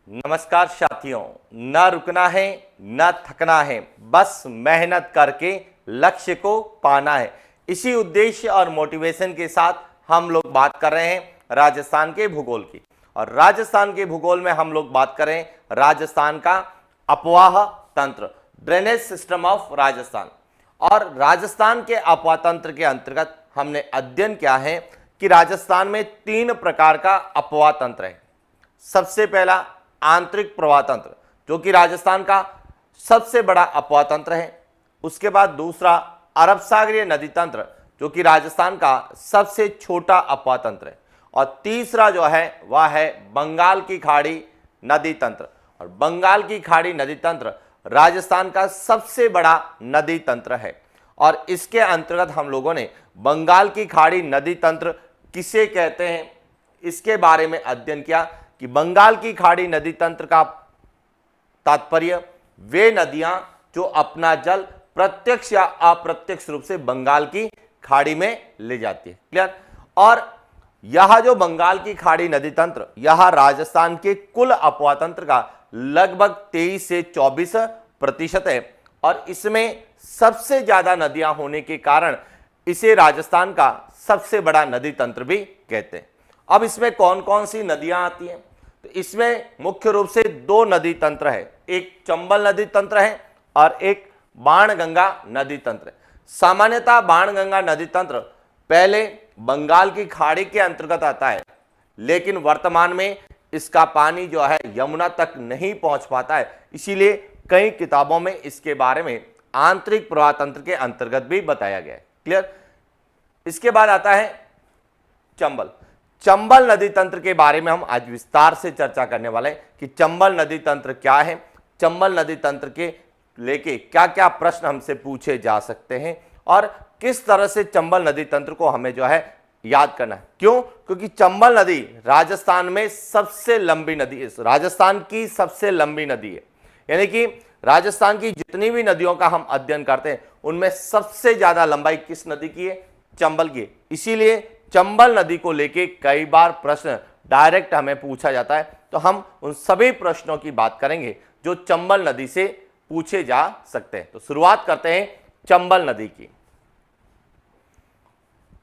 नमस्कार साथियों, न रुकना है न थकना है, बस मेहनत करके लक्ष्य को पाना है। इसी उद्देश्य और मोटिवेशन के साथ हम लोग बात कर रहे हैं राजस्थान के भूगोल की। और राजस्थान के भूगोल में हम लोग बात करें राजस्थान का अपवाह तंत्र, ड्रेनेज सिस्टम ऑफ राजस्थान। और राजस्थान के अपवाह तंत्र के अंतर्गत हमने अध्ययन किया है कि राजस्थान में 3 प्रकार का अपवाह तंत्र है। सबसे पहला आंतरिक प्रवाह तंत्र, जो कि राजस्थान का सबसे बड़ा अपवाह तंत्र है। उसके बाद दूसरा अरब सागरीय नदी तंत्र, जो कि राजस्थान का सबसे छोटा अपवाह तंत्र है। और तीसरा जो है वह है बंगाल की खाड़ी नदी तंत्र। और बंगाल की खाड़ी नदी तंत्र राजस्थान का सबसे बड़ा नदी तंत्र है। और इसके अंतर्गत हम लोगों ने बंगाल की खाड़ी नदी तंत्र किसे कहते हैं इसके बारे में अध्ययन किया कि बंगाल की खाड़ी नदी तंत्र का तात्पर्य वे नदियां जो अपना जल प्रत्यक्ष या अप्रत्यक्ष रूप से बंगाल की खाड़ी में ले जाती है। क्लियर। और यह जो बंगाल की खाड़ी नदी तंत्र, यह राजस्थान के कुल अपवाह तंत्र का लगभग 23 से 24% है। और इसमें सबसे ज्यादा नदियां होने के कारण इसे राजस्थान का सबसे बड़ा नदी तंत्र भी कहते हैं। अब इसमें कौन कौन सी नदियां आती हैं? तो इसमें मुख्य रूप से 2 नदी तंत्र है, एक चंबल नदी तंत्र है और एक बाणगंगा नदी तंत्र है। सामान्यतः बाणगंगा नदी तंत्र पहले बंगाल की खाड़ी के अंतर्गत आता है, लेकिन वर्तमान में इसका पानी जो है यमुना तक नहीं पहुंच पाता है। इसीलिए कई किताबों में इसके बारे में आंतरिक प्रवाह तंत्र के अंतर्गत भी बताया गया है। क्लियर। इसके बाद आता है चंबल। चंबल नदी तंत्र के बारे में हम आज विस्तार से चर्चा करने वाले हैं कि चंबल नदी तंत्र क्या है, चंबल नदी तंत्र के लेके क्या क्या प्रश्न हमसे पूछे जा सकते हैं और किस तरह से चंबल नदी तंत्र को हमें जो है याद करना है। क्यों? क्योंकि चंबल नदी राजस्थान में सबसे लंबी नदी है, राजस्थान की सबसे लंबी नदी है। यानी कि राजस्थान की जितनी भी नदियों का हम अध्ययन करते हैं उनमें सबसे ज्यादा लंबाई किस नदी की है? चंबल की। इसीलिए चंबल नदी को लेके कई बार प्रश्न डायरेक्ट हमें पूछा जाता है। तो हम उन सभी प्रश्नों की बात करेंगे जो चंबल नदी से पूछे जा सकते हैं। तो शुरुआत करते हैं चंबल नदी की।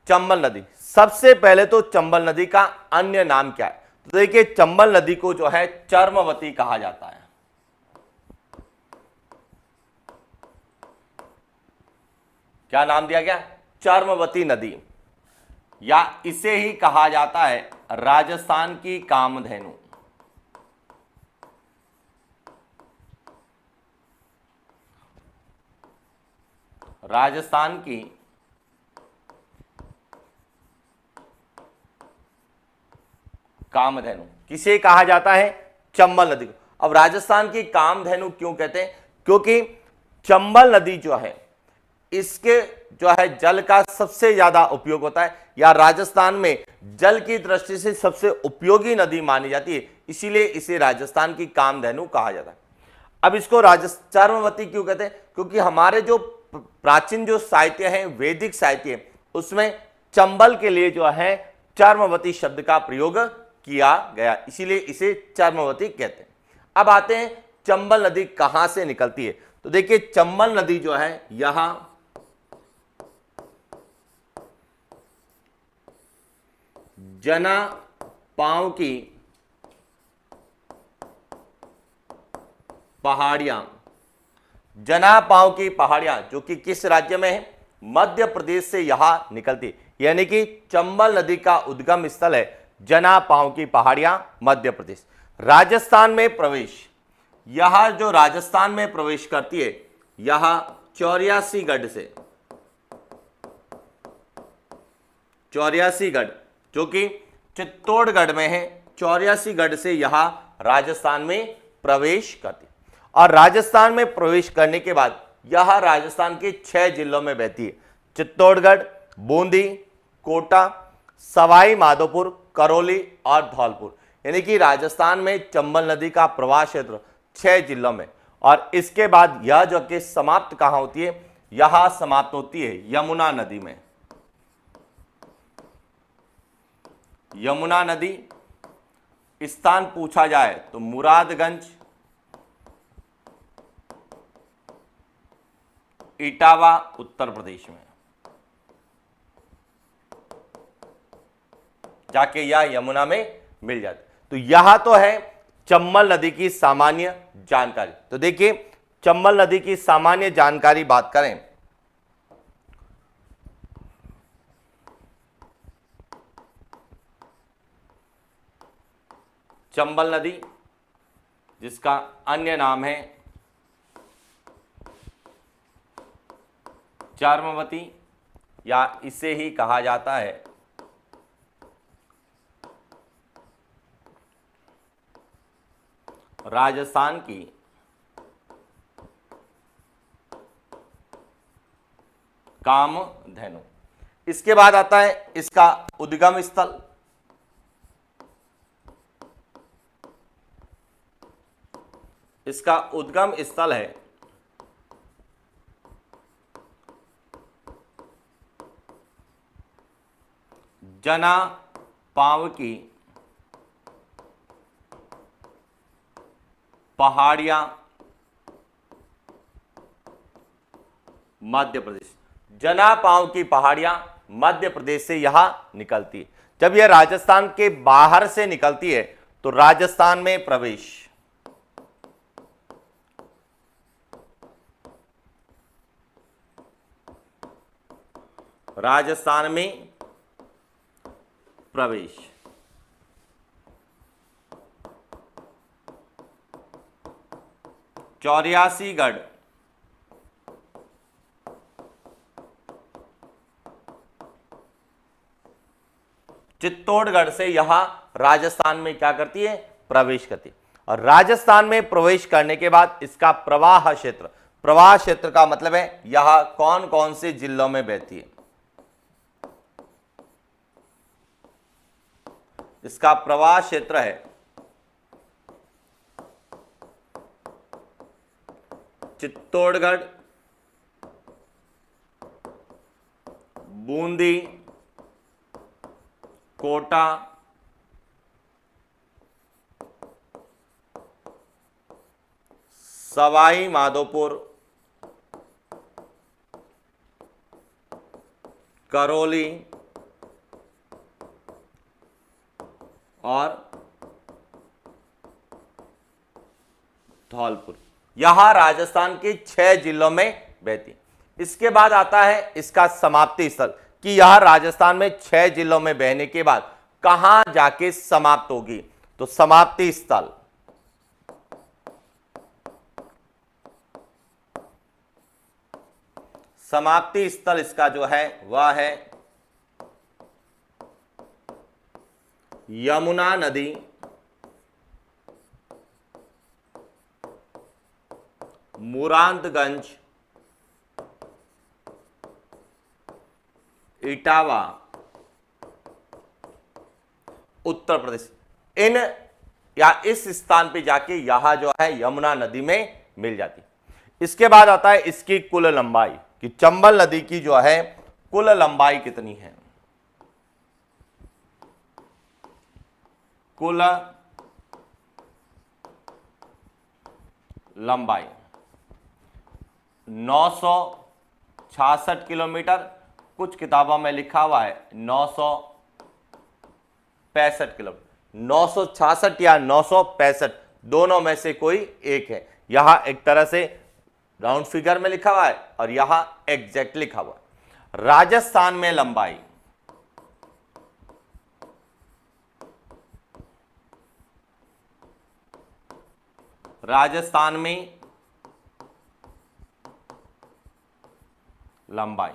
चंबल नदी, सबसे पहले तो चंबल नदी का अन्य नाम क्या है? तो देखिए, चंबल नदी को जो है चर्मवती कहा जाता है। क्या नाम दिया गया? चर्मवती नदी, या इसे ही कहा जाता है राजस्थान की कामधेनु। राजस्थान की कामधेनु किसे कहा जाता है? चंबल नदी को। अब राजस्थान की कामधेनु क्यों कहते हैं? क्योंकि चंबल नदी जो है इसके जो है जल का सबसे ज्यादा उपयोग होता है, या राजस्थान में जल की दृष्टि से सबसे उपयोगी नदी मानी जाती है। इसीलिए इसे राजस्थान की कामधेनु कहा जाता है। अब इसको चर्मवती क्यों कहते हैं? क्योंकि हमारे जो प्राचीन जो साहित्य है, वैदिक साहित्य है, उसमें चंबल के लिए जो है चर्मवती शब्द का प्रयोग किया गया, इसीलिए इसे चर्मवती कहते हैं। अब आते हैं चंबल नदी कहां से निकलती है। तो देखिए, चंबल नदी जो है यहां जना पांव की पहाड़ियां, जना पांव की पहाड़ियां जो कि किस राज्य में है? मध्य प्रदेश से यहां निकलती, यानी कि चंबल नदी का उद्गम स्थल है जना पांव की पहाड़ियां, मध्य प्रदेश। राजस्थान में प्रवेश, यह जो राजस्थान में प्रवेश करती है यह चौरियासीगढ़ से, चौरियासीगढ़ जो कि चित्तौड़गढ़ में है, चौरियासीगढ़ से यह राजस्थान में प्रवेश करती है। और राजस्थान में प्रवेश करने के बाद यह राजस्थान के 6 जिलों में बहती है: चित्तौड़गढ़, बूंदी, कोटा, सवाई माधोपुर, करौली और धौलपुर। यानी कि राजस्थान में चंबल नदी का प्रवाह क्षेत्र 6 जिलों में। और इसके बाद यह जो कि समाप्त कहां होती है? यह समाप्त होती है यमुना नदी में। यमुना नदी स्थान पूछा जाए तो मुरादगंज, इटावा उत्तर प्रदेश में जाके यह यमुना में मिल जाती। तो यह तो है चंबल नदी की सामान्य जानकारी। तो देखिए चंबल नदी की सामान्य जानकारी बात करें, चंबल नदी जिसका अन्य नाम है चार्मवती या इसे ही कहा जाता है राजस्थान की कामधेनु। इसके बाद आता है इसका उद्गम स्थल, इसका उद्गम स्थल है जना पावकी पहाड़ियां मध्य प्रदेश। जना पाव की पहाड़ियां मध्य प्रदेश से यहां निकलती है। जब यह राजस्थान के बाहर से निकलती है तो राजस्थान में प्रवेश, राजस्थान में प्रवेश, चौरासीगढ़, चित्तौड़गढ़ से यहां राजस्थान में क्या करती है, प्रवेश करती है। और राजस्थान में प्रवेश करने के बाद इसका प्रवाह क्षेत्र, प्रवाह क्षेत्र का मतलब है यह कौन कौन से जिलों में बहती है। इसका प्रवाह क्षेत्र है चित्तौड़गढ़, बूंदी, कोटा, सवाई माधोपुर, करौली और धौलपुर, यहां राजस्थान के 6 जिलों में बहती है। इसके बाद आता है इसका समाप्ति स्थल कि यह राजस्थान में 6 जिलों में बहने के बाद कहां जाके समाप्त होगी। तो समाप्ति स्थल समाप्ति स्थल इसका जो है वह है यमुना नदी, मुरादगंज, इटावा उत्तर प्रदेश। इन या इस स्थान पे जाके यहां जो है यमुना नदी में मिल जाती। इसके बाद आता है इसकी कुल लंबाई कि चंबल नदी की जो है कुल लंबाई कितनी है। कुल लंबाई 966 किलोमीटर, कुछ किताबों में लिखा हुआ है 965 किलोमीटर। 966 या 965 दोनों में से कोई एक है। यहां एक तरह से राउंड फिगर में लिखा हुआ है और यहां एग्जैक्ट लिखा हुआ है। राजस्थान में लंबाई राजस्थान में लंबाई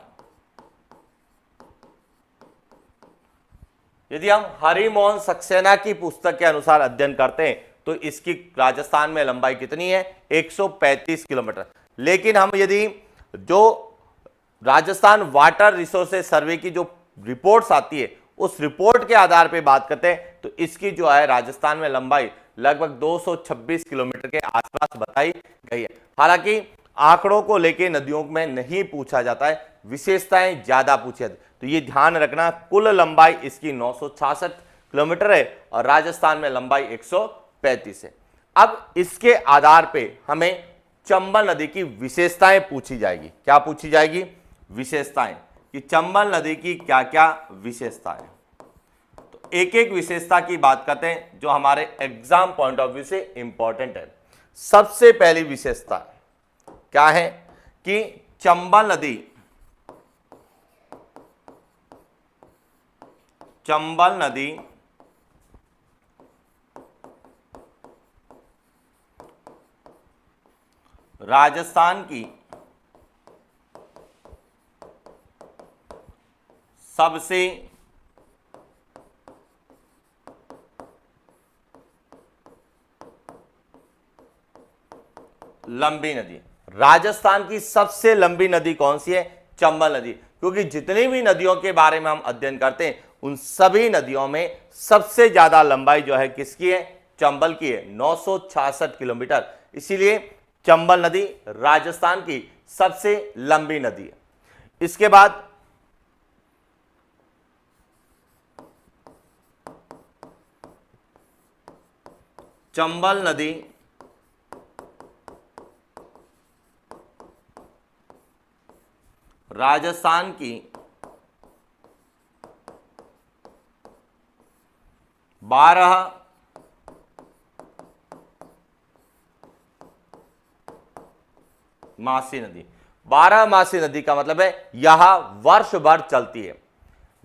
यदि हम हरिमोहन सक्सेना की पुस्तक के अनुसार अध्ययन करते हैं तो इसकी राजस्थान में लंबाई कितनी है, 135 किलोमीटर। लेकिन हम यदि जो राजस्थान वाटर रिसोर्सेज सर्वे की जो रिपोर्ट्स आती है उस रिपोर्ट के आधार पर बात करते हैं तो इसकी जो है राजस्थान में लंबाई लगभग 226 किलोमीटर के आसपास बताई गई है। हालांकि आंकड़ों को लेके नदियों में नहीं पूछा जाता है, विशेषताएं ज्यादा पूछी जाती। तो ये ध्यान रखना, कुल लंबाई इसकी 966 किलोमीटर है और राजस्थान में लंबाई 135 है। अब इसके आधार पे हमें चंबल नदी की विशेषताएं पूछी जाएगी। क्या पूछी जाएगी? विशेषताएं, कि चंबल नदी की क्या क्या विशेषताएं। तो एक एक विशेषता की बात करते हैं जो हमारे एग्जाम पॉइंट ऑफ व्यू से इंपॉर्टेंट है। सबसे पहली विशेषता क्या है कि चंबल नदी राजस्थान की सबसे लंबी नदी। राजस्थान की सबसे लंबी नदी कौन सी है? चंबल नदी। क्योंकि जितनी भी नदियों के बारे में हम अध्ययन करते हैं उन सभी नदियों में सबसे ज्यादा लंबाई जो है किसकी है? चंबल की है, 966 किलोमीटर। इसीलिए चंबल नदी राजस्थान की सबसे लंबी नदी है। इसके बाद चंबल नदी राजस्थान की 12 मासी नदी। 12 मासी नदी का मतलब है यह वर्ष भर चलती है,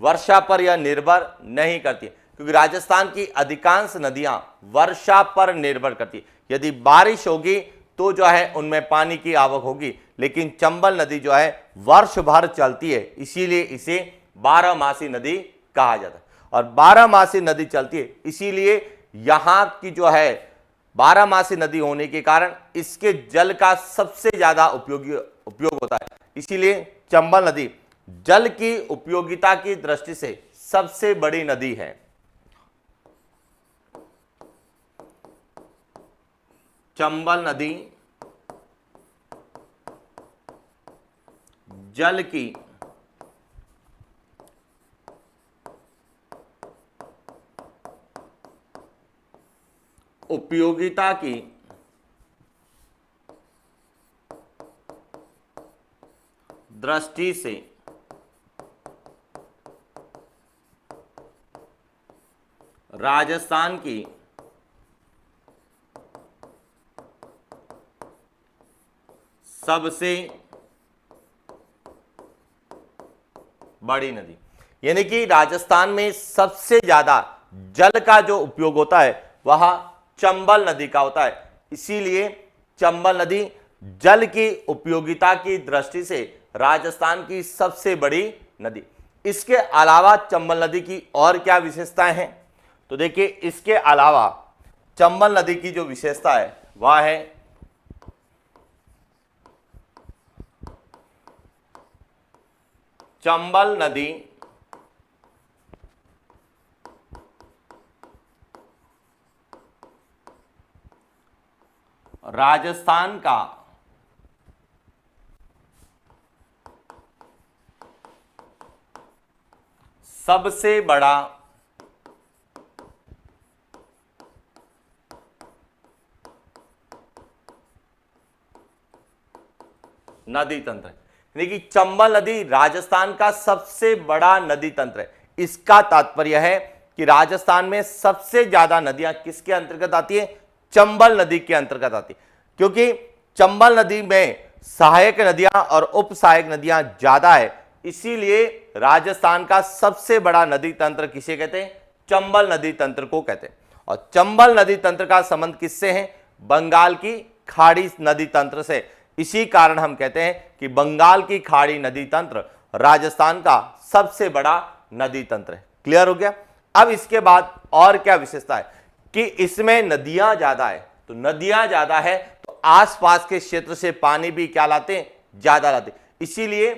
वर्षा पर यह निर्भर नहीं करती, क्योंकि राजस्थान की अधिकांश नदियां वर्षा पर निर्भर करती है। यदि बारिश होगी तो जो है उनमें पानी की आवक होगी, लेकिन चंबल नदी जो है वर्ष भर चलती है, इसीलिए इसे 12 मासी नदी कहा जाता है। और 12 मासी नदी चलती है, इसीलिए यहां की जो है 12 मासी नदी होने के कारण इसके जल का सबसे ज्यादा उपयोग होता है। इसीलिए चंबल नदी जल की उपयोगिता की दृष्टि से सबसे बड़ी नदी है। चंबल नदी जल की उपयोगिता की दृष्टि से राजस्थान की सबसे बड़ी नदी। यानी कि राजस्थान में सबसे ज्यादा जल का जो उपयोग होता है वह चंबल नदी का होता है। इसीलिए चंबल नदी जल की उपयोगिता की दृष्टि से राजस्थान की सबसे बड़ी नदी। इसके अलावा चंबल नदी की और क्या विशेषताएं हैं? तो देखिए, इसके अलावा चंबल नदी की जो विशेषता है वह है चंबल नदी राजस्थान का सबसे बड़ा नदी तंत्र है। यानी कि चंबल नदी राजस्थान का सबसे बड़ा नदी तंत्र है। इसका तात्पर्य है कि राजस्थान में सबसे ज्यादा नदियां किसके अंतर्गत आती है? चंबल नदी के अंतर्गत आती है। क्योंकि चंबल नदी में सहायक नदियां और उप सहायक नदियां ज्यादा है, इसीलिए राजस्थान का सबसे बड़ा नदी तंत्र किसे कहते हैं? चंबल नदी तंत्र को कहते हैं। और चंबल नदी तंत्र का संबंध किससे है? बंगाल की खाड़ी नदी तंत्र से। इसी कारण हम कहते हैं कि बंगाल की खाड़ी नदी तंत्र राजस्थान का सबसे बड़ा नदी तंत्र है। क्लियर हो गया? अब इसके बाद और क्या विशेषता है कि इसमें नदियां ज्यादा है। तो नदियां ज्यादा है तो आसपास के क्षेत्र से पानी भी क्या लाते हैं? ज्यादा लाते। इसीलिए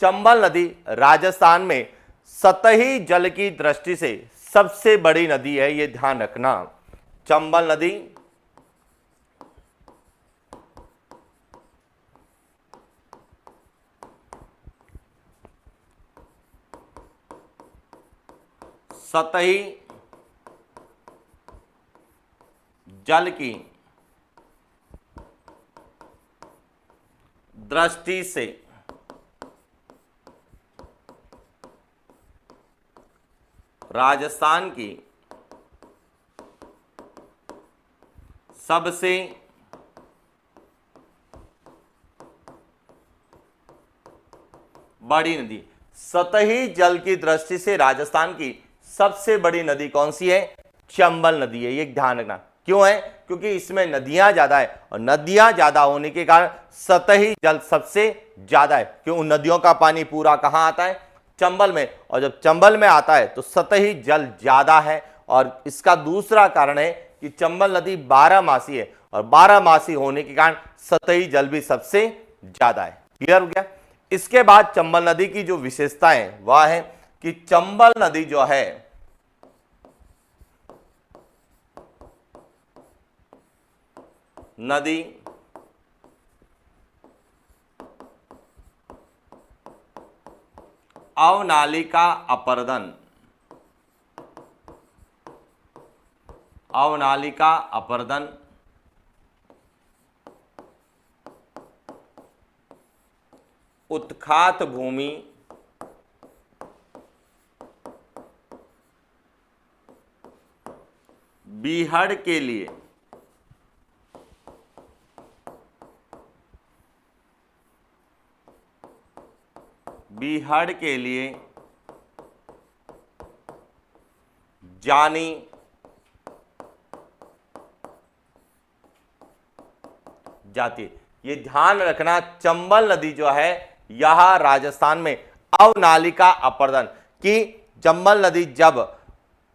चंबल नदी राजस्थान में सतही जल की दृष्टि से सबसे बड़ी नदी है, यह ध्यान रखना। चंबल नदी सतही जल की दृष्टि से राजस्थान की सबसे बड़ी नदी, सतही जल की दृष्टि से राजस्थान की सबसे बड़ी नदी कौन सी है? चंबल नदी है। ये ध्यान रखना। क्यों है? क्योंकि इसमें नदियां ज्यादा है और नदियां ज्यादा होने के कारण सतही जल सबसे ज्यादा है। क्यों? उन नदियों का पानी पूरा कहां आता है? चंबल में। और जब चंबल में आता है तो सतही जल ज्यादा है। और इसका दूसरा कारण है कि चंबल नदी 12 मासी है और 12 मासी होने के कारण सतही जल भी सबसे ज्यादा है। क्लियर हो गया? इसके बाद चंबल नदी की जो विशेषता है वह है कि चंबल नदी जो है नदी अवनालिका अपर्दन, अवनालिका अपर्दन उत्खात भूमि बीहड़ के लिए जानी जाती है। ये ध्यान रखना, चंबल नदी जो है यह राजस्थान में अवनालिका अपर्दन की, चंबल नदी जब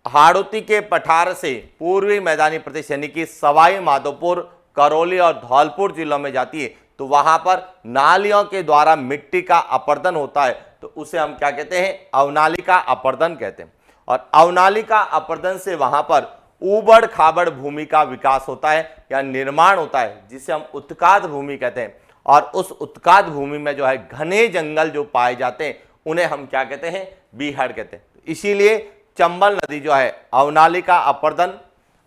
हाड़ौती के पठार से पूर्वी मैदानी प्रदेश यानी कि सवाई माधोपुर, करौली और धौलपुर जिलों में जाती है तो वहां पर नालियों के द्वारा मिट्टी का अपर्दन होता है, तो उसे हम क्या कहते हैं? अवनालिका अपर्दन कहते हैं। और अवनालिका अपर्दन से वहां पर ऊबड़ खाबड़ भूमि का विकास होता है या निर्माण होता है, जिसे हम उत्काद भूमि कहते हैं। और उस उत्काद भूमि में जो है घने जंगल जो पाए जाते हैं उन्हें हम क्या कहते हैं? बीहड़ कहते हैं। इसीलिए चंबल नदी जो है अवनालिका अपर्दन,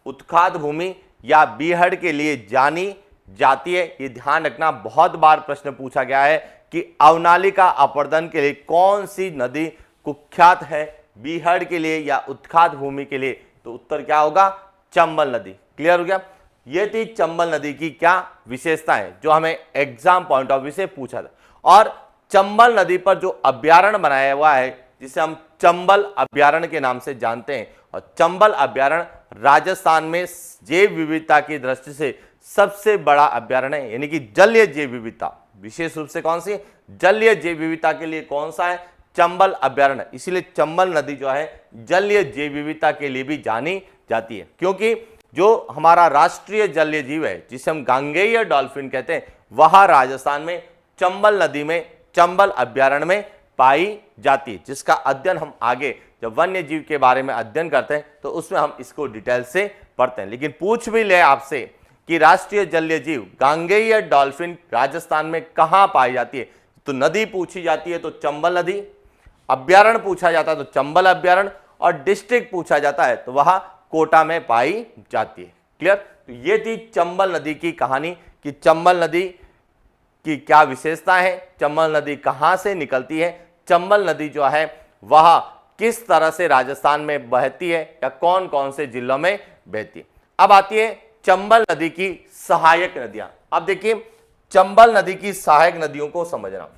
उत्खात भूमि या बीहड़ के लिए जानी जाती है। ये ध्यान रखना, बहुत बार प्रश्न पूछा गया है कि अवनालिका अपर्दन के लिए कौन सी नदी कुख्यात है, बीहड़ के लिए या उत्खात भूमि के लिए? तो उत्तर क्या होगा? चंबल नदी। क्लियर हो गया? ये थी चंबल नदी की क्या विशेषता है जो हमें एग्जाम पॉइंट ऑफ व्यू से पूछा था। और चंबल नदी पर जो अभ्यारण्य बनाया हुआ है जिसे हम चंबल अभ्यारण्य के नाम से जानते हैं, और चंबल अभ्यारण्य राजस्थान में जैव विविधता की दृष्टि से सबसे बड़ा अभ्यारण्य है, यानी कि जलीय जैव विविधता, विशेष रूप से कौन सी? जलीय जैव विविधता के लिए कौन सा है? चंबल अभ्यारण्य। इसीलिए चंबल नदी जो है जलीय जैव विविधता के लिए भी जानी जाती है, क्योंकि जो हमारा राष्ट्रीय जलीय जीव है जिसे हम गांगेय डॉल्फिन कहते हैं, वह राजस्थान में चंबल नदी में चंबल अभ्यारण्य में पाई जाती है, जिसका अध्ययन हम आगे जब वन्य जीव के बारे में अध्ययन करते हैं तो उसमें हम इसको डिटेल से पढ़ते हैं। लेकिन पूछ भी ले आपसे कि राष्ट्रीय जलीय जीव गांगेय डॉल्फिन राजस्थान में कहां पाई जाती है, तो नदी पूछी जाती है तो चंबल नदी, अभ्यारण्य पूछा जाता है तो चंबल अभ्यारण्य, और डिस्ट्रिक्ट पूछा जाता है तो वह कोटा में पाई जाती है। क्लियर? तो ये थी चंबल नदी की कहानी कि चंबल नदी की क्या विशेषता है, चंबल नदी कहां से निकलती है, चंबल नदी जो है वह किस तरह से राजस्थान में बहती है या कौन कौन से जिलों में बहती है। अब आती है चंबल नदी की सहायक नदियां। अब देखिए चंबल नदी की सहायक नदियों को समझना।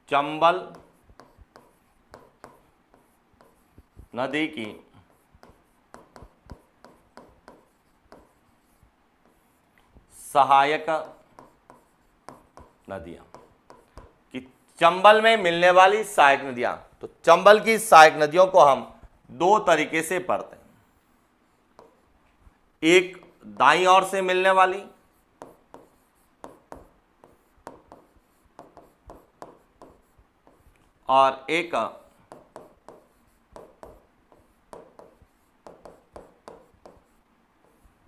चंबल नदी की सहायक नदियां कि चंबल में मिलने वाली सहायक नदियां, तो चंबल की सहायक नदियों को हम दो तरीके से पढ़ते हैं। एक दाईं ओर से मिलने वाली और एक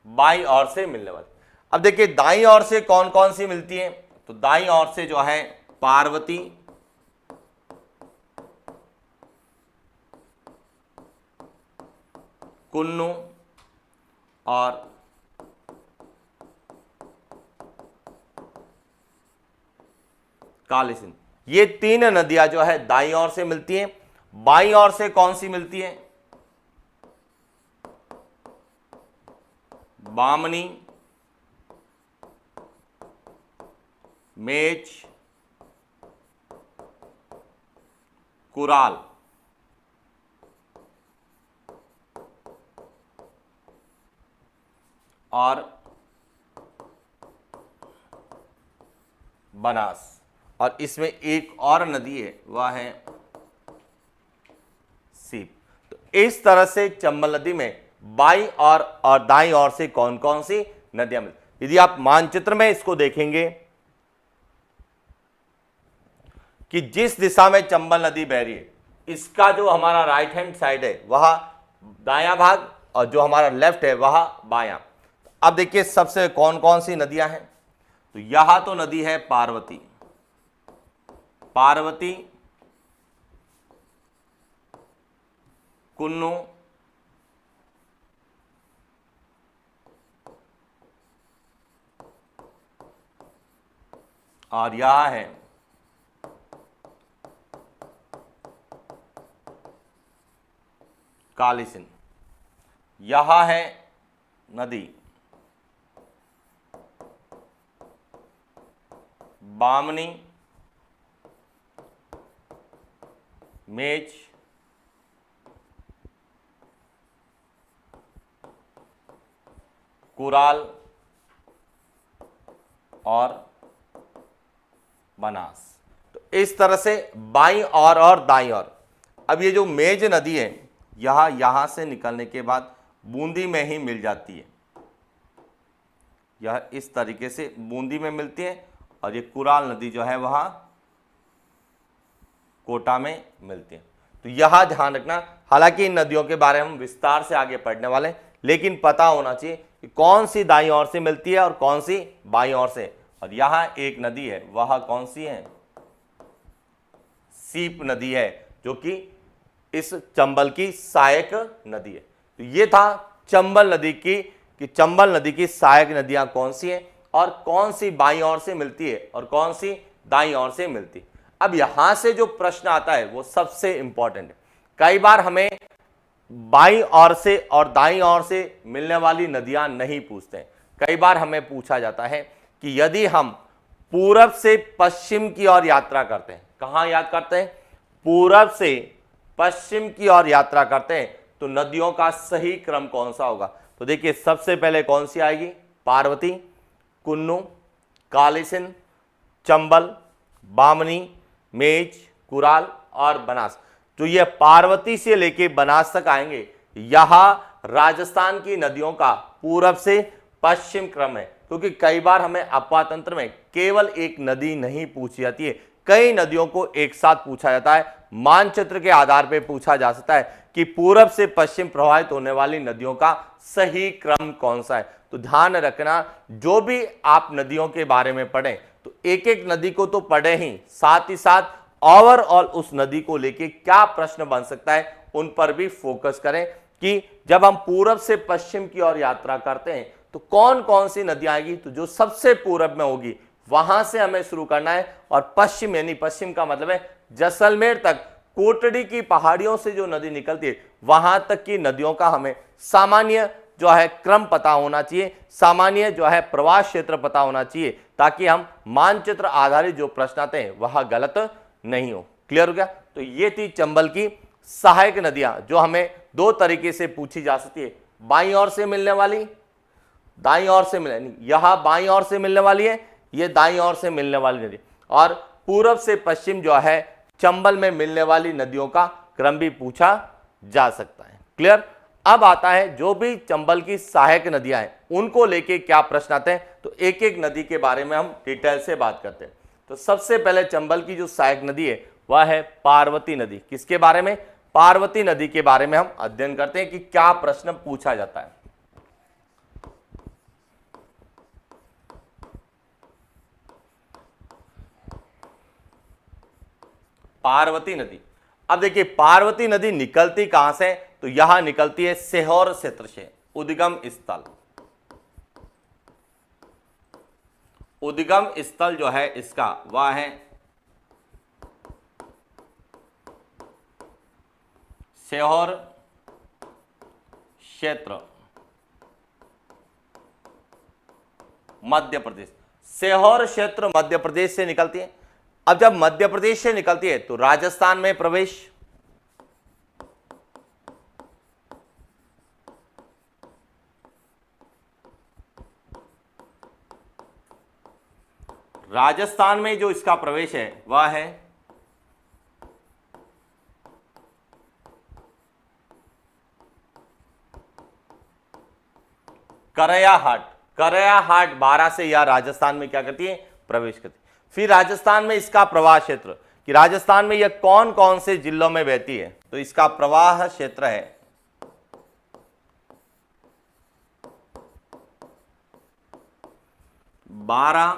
बाईं ओर से मिलने वाली। अब देखिए दाईं ओर से कौन कौन सी मिलती है, तो दाईं ओर से जो है पार्वती, कुन्नू और काली सिंध। ये तीन नदियां जो है दाईं ओर से मिलती हैं। बाईं ओर से कौन सी मिलती है? बामनी, मेच, कुराल। और बनास। और इसमें एक और नदी है, वह है सीप। तो इस तरह से चंबल नदी में बाईं और दाईं ओर से कौन कौन सी नदियां मिलती। यदि आप मानचित्र में इसको देखेंगे कि जिस दिशा में चंबल नदी बह रही है, इसका जो हमारा राइट हैंड साइड है वह दायां भाग, और जो हमारा लेफ्ट है वह बायां। अब देखिए सबसे कौन कौन सी नदियां हैं। तो यहां तो नदी है पार्वती, पार्वती, कुन्नू, और यह है काली सिंध। यह है नदी बामनी, मेच, कुराल और बनास। तो इस तरह से बाईं और दाईं ओर। अब ये जो मेज नदी है यहां से निकलने के बाद बूंदी में ही मिल जाती है। यह इस तरीके से बूंदी में मिलती है, और ये कुराल नदी जो है वह कोटा में मिलती है। तो यह ध्यान रखना। हालांकि इन नदियों के बारे में हम विस्तार से आगे पढ़ने वाले हैं, लेकिन पता होना चाहिए कि कौन सी दाईं ओर से मिलती है और कौन सी बाईं ओर से। और यहां एक नदी है, वह कौन सी है? सीप नदी है, जो कि इस चंबल की सहायक नदी है। तो ये था चंबल नदी की, कि चंबल नदी की सहायक नदियां कौन सी हैं और कौन सी बाईं ओर से मिलती है और कौन सी दाईं ओर से मिलती है। अब यहां से जो प्रश्न आता है वो सबसे इंपॉर्टेंट है। कई बार हमें बाईं ओर से और दाईं ओर से मिलने वाली नदियां नहीं पूछते हैं। कई बार हमें पूछा जाता है कि यदि हम पूरब से पश्चिम की ओर यात्रा करते हैं, कहां याद करते हैं? पूरब से पश्चिम की ओर यात्रा करते हैं, तो नदियों का सही क्रम कौन सा होगा? तो देखिए सबसे पहले कौन सी आएगी? पार्वती, कुन्नू, काली सिंध, चंबल, बामनी, मेच, कुराल और बनास। तो ये पार्वती से लेके बनास तक आएंगे। यहां राजस्थान की नदियों का पूरब से पश्चिम क्रम है, क्योंकि कई बार हमें अपवाद तंत्र में केवल एक नदी नहीं पूछी जाती है, कई नदियों को एक साथ पूछा जाता है। मानचित्र के आधार पर पूछा जा सकता है कि पूरब से पश्चिम प्रवाहित होने वाली नदियों का सही क्रम कौन सा है। तो ध्यान रखना, जो भी आप नदियों के बारे में पढ़ें तो एक एक नदी को तो पढ़े ही साथ ओवरऑल उस नदी को लेके क्या प्रश्न बन सकता है उन पर भी फोकस करें, कि जब हम पूरब से पश्चिम की ओर यात्रा करते हैं तो कौन कौन सी नदियां आएगी। तो जो सबसे पूरब में होगी वहां से हमें शुरू करना है, और पश्चिम यानी पश्चिम का मतलब है जैसलमेर तक, कोटड़ी की पहाड़ियों से जो नदी निकलती है वहां तक की नदियों का हमें सामान्य जो है क्रम पता होना चाहिए, सामान्य जो है प्रवाह क्षेत्र पता होना चाहिए, ताकि हम मानचित्र आधारित जो प्रश्न आते हैं वह गलत नहीं हो। क्लियर हो गया? तो ये थी चंबल की सहायक नदियां, जो हमें दो तरीके से पूछी जा सकती है, बाईं ओर से मिलने वाली, दाईं ओर से मिलने। यहां बाईं ओर से मिलने वाली है, ये दाईं ओर से मिलने वाली नदी, और पूरब से पश्चिम जो है चंबल में मिलने वाली नदियों का क्रम भी पूछा जा सकता है। क्लियर? अब आता है जो भी चंबल की सहायक नदियां हैं उनको लेके क्या प्रश्न आते हैं, तो एक एक नदी के बारे में हम डिटेल से बात करते हैं। तो सबसे पहले चंबल की जो सहायक नदी है वह है पार्वती नदी। किसके बारे में? पार्वती नदी के बारे में हम अध्ययन करते हैं कि क्या प्रश्न पूछा जाता है। पार्वती नदी। अब देखिए पार्वती नदी निकलती कहां से? तो यहां निकलती है सीहोर क्षेत्र से उद्गम स्थल। उद्गम स्थल जो है इसका वह है सीहोर क्षेत्र मध्य प्रदेश। सीहोर क्षेत्र मध्य प्रदेश से निकलती है। अब जब मध्य प्रदेश से निकलती है तो राजस्थान में प्रवेश, राजस्थान में जो इसका प्रवेश है वह है करयाहाट। करयाहाट बारां से यह राजस्थान में क्या करती है, प्रवेश करती है। फिर राजस्थान में इसका प्रवाह क्षेत्र, कि राजस्थान में यह कौन कौन से जिलों में बहती है, तो इसका प्रवाह क्षेत्र है बारां,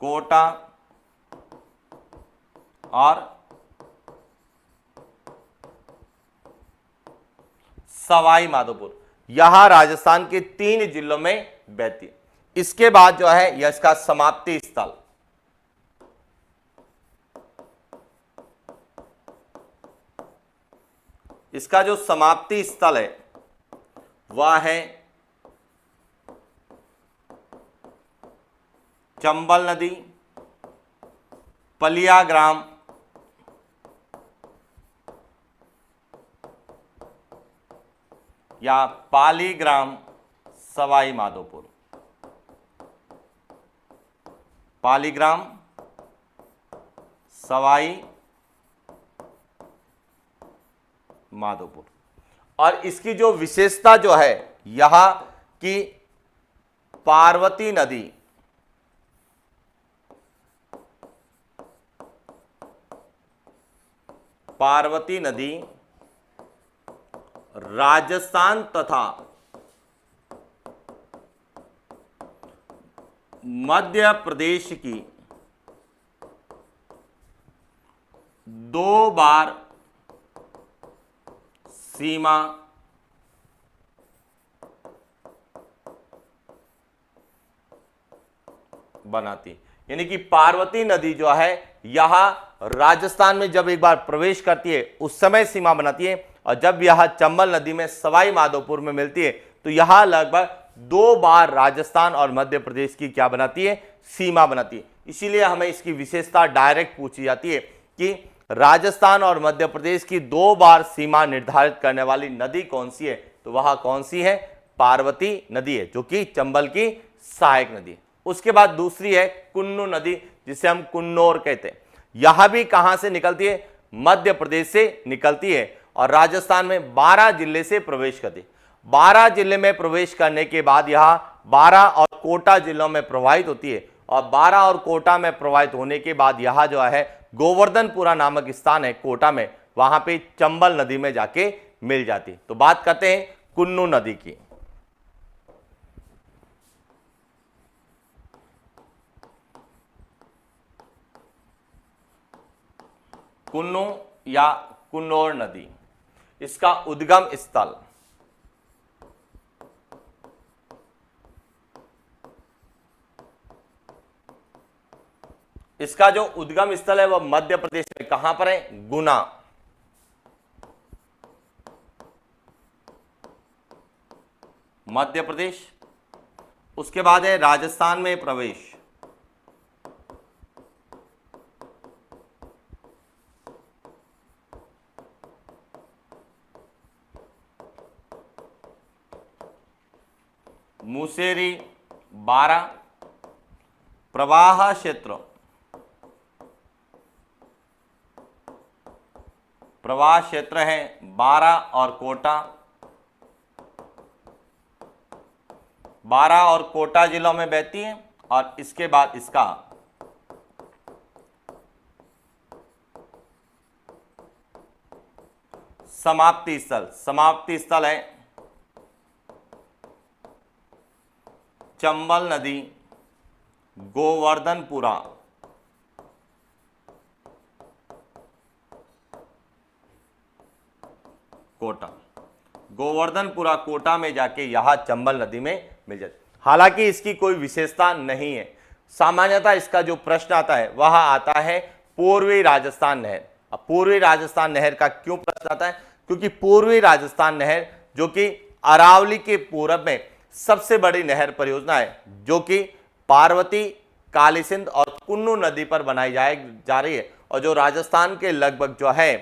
कोटा और सवाई माधोपुर। यहां राजस्थान के 3 जिलों में बहती है। इसके बाद जो है यह इसका समाप्ति स्थल, इसका जो समाप्ति स्थल है वह है चंबल नदी, पलियाग्राम, या पालीग्राम, सवाई माधोपुर। पालीग्राम, सवाई माधोपुर। और इसकी जो विशेषता जो है यहां की पार्वती नदी, पार्वती नदी राजस्थान तथा मध्य प्रदेश की 2 बार सीमा बनाती। यानी कि पार्वती नदी जो है यहां राजस्थान में जब एक बार प्रवेश करती है उस समय सीमा बनाती है, और जब यह चंबल नदी में सवाई माधोपुर में मिलती है तो यहां लगभग 2 बार राजस्थान और मध्य प्रदेश की क्या बनाती है, सीमा बनाती है। इसीलिए हमें इसकी विशेषता डायरेक्ट पूछी जाती है कि राजस्थान और मध्य प्रदेश की 2 बार सीमा निर्धारित करने वाली नदी कौन सी है, तो वह कौन सी है, पार्वती नदी है, जो कि चंबल की सहायक नदी है। उसके बाद दूसरी है कुन्नू नदी, जिसे हम कुन्नौर कहते हैं। यह भी कहां से निकलती है, मध्य प्रदेश से निकलती है और राजस्थान में 12 जिले से प्रवेश करती है। 12 जिले में प्रवेश करने के बाद यह 12 और कोटा जिलों में प्रवाहित होती है, और 12 और कोटा में प्रवाहित होने के बाद यह जो है गोवर्धनपुरा नामक स्थान है कोटा में, वहां पे चंबल नदी में जाके मिल जाती है। तो बात करते हैं कुन्नू नदी की। कुन्नू या कुन्नौर नदी, इसका उद्गम स्थल इसका जो उद्गम स्थल है वह मध्य प्रदेश में कहां पर है, गुना। मध्य प्रदेश। उसके बाद है राजस्थान में प्रवेश, मुसेरी 12, प्रवाह क्षेत्र, प्रवाह क्षेत्र है 12 और कोटा। 12 और कोटा जिलों में बहती है, और इसके बाद इसका समाप्ति स्थल, समाप्ति स्थल है चंबल नदी, गोवर्धनपुरा, कोटा, गोवर्धनपुरा कोटा में जाके यह चंबल नदी में मिल जाती। हालांकि इसकी कोई विशेषता नहीं है। सामान्यतः इसका जो प्रश्न आता है वह आता है पूर्वी राजस्थान नहर। अब पूर्वी राजस्थान नहर का क्यों प्रश्न आता है? क्योंकि पूर्वी राजस्थान नहर जो कि अरावली के पूरब में सबसे बड़ी नहर परियोजना है, जो कि पार्वती, काली सिंध और कुन्नू नदी पर बनाई जा रही है, और जो राजस्थान के लगभग जो है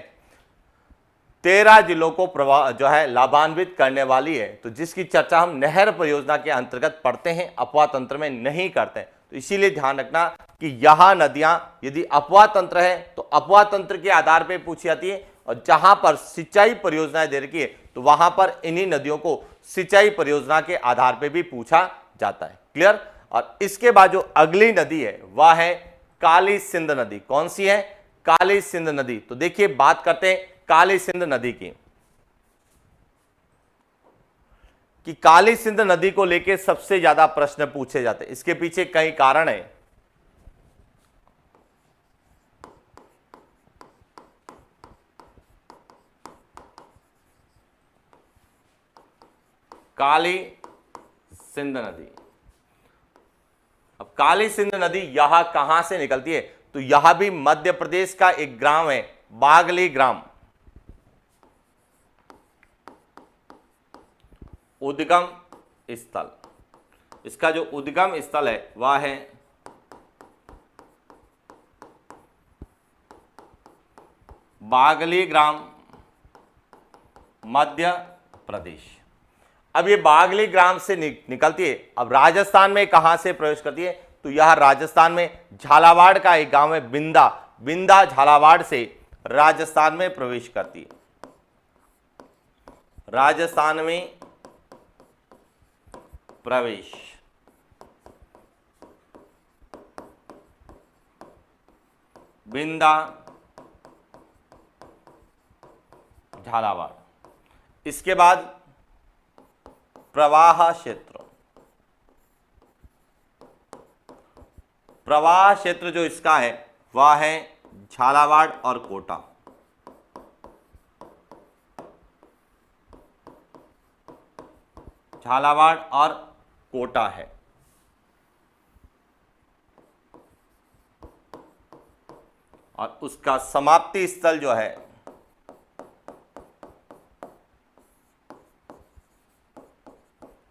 13 जिलों को जो है लाभान्वित करने वाली है। तो जिसकी चर्चा हम नहर परियोजना के अंतर्गत पढ़ते हैं, अपवाह तंत्र में नहीं करते हैं। तो इसीलिए ध्यान रखना कि यह नदियां यदि अपवाह तंत्र है तो अपवाह तंत्र के आधार पर पूछी जाती है, और जहां पर सिंचाई परियोजनाएं दे रखी है तो वहां पर इन्हीं नदियों को सिंचाई परियोजना के आधार पर भी पूछा जाता है। क्लियर? और इसके बाद जो अगली नदी है वह है काली सिंध नदी। कौन सी है? काली सिंध नदी। तो देखिए, बात करते हैं काली सिंध नदी की, कि काली सिंध नदी को लेकर सबसे ज्यादा प्रश्न पूछे जाते हैं। इसके पीछे कई कारण है। काली सिंध नदी, अब काली सिंध नदी यह कहां से निकलती है? तो यह भी मध्य प्रदेश का एक ग्राम है, बागली ग्राम। उद्गम स्थल, इसका जो उद्गम स्थल है वह है बागली ग्राम, मध्य प्रदेश। अब ये बागली ग्राम से निकलती है। अब राजस्थान में कहां से प्रवेश करती है? तो यह राजस्थान में झालावाड़ का एक गांव है बिंदा, बिंदा झालावाड़ से राजस्थान में प्रवेश करती है। राजस्थान में प्रवेश, बिंदा झालावाड़। इसके बाद प्रवाह क्षेत्र, प्रवाह क्षेत्र जो इसका है वह है झालावाड़ और कोटा। झालावाड़ और कोटा है। और उसका समाप्ति स्थल जो है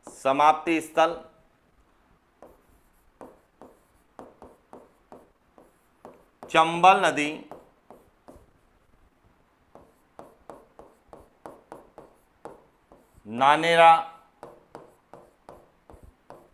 समाप्ति स्थल चंबल नदी, नानेरा,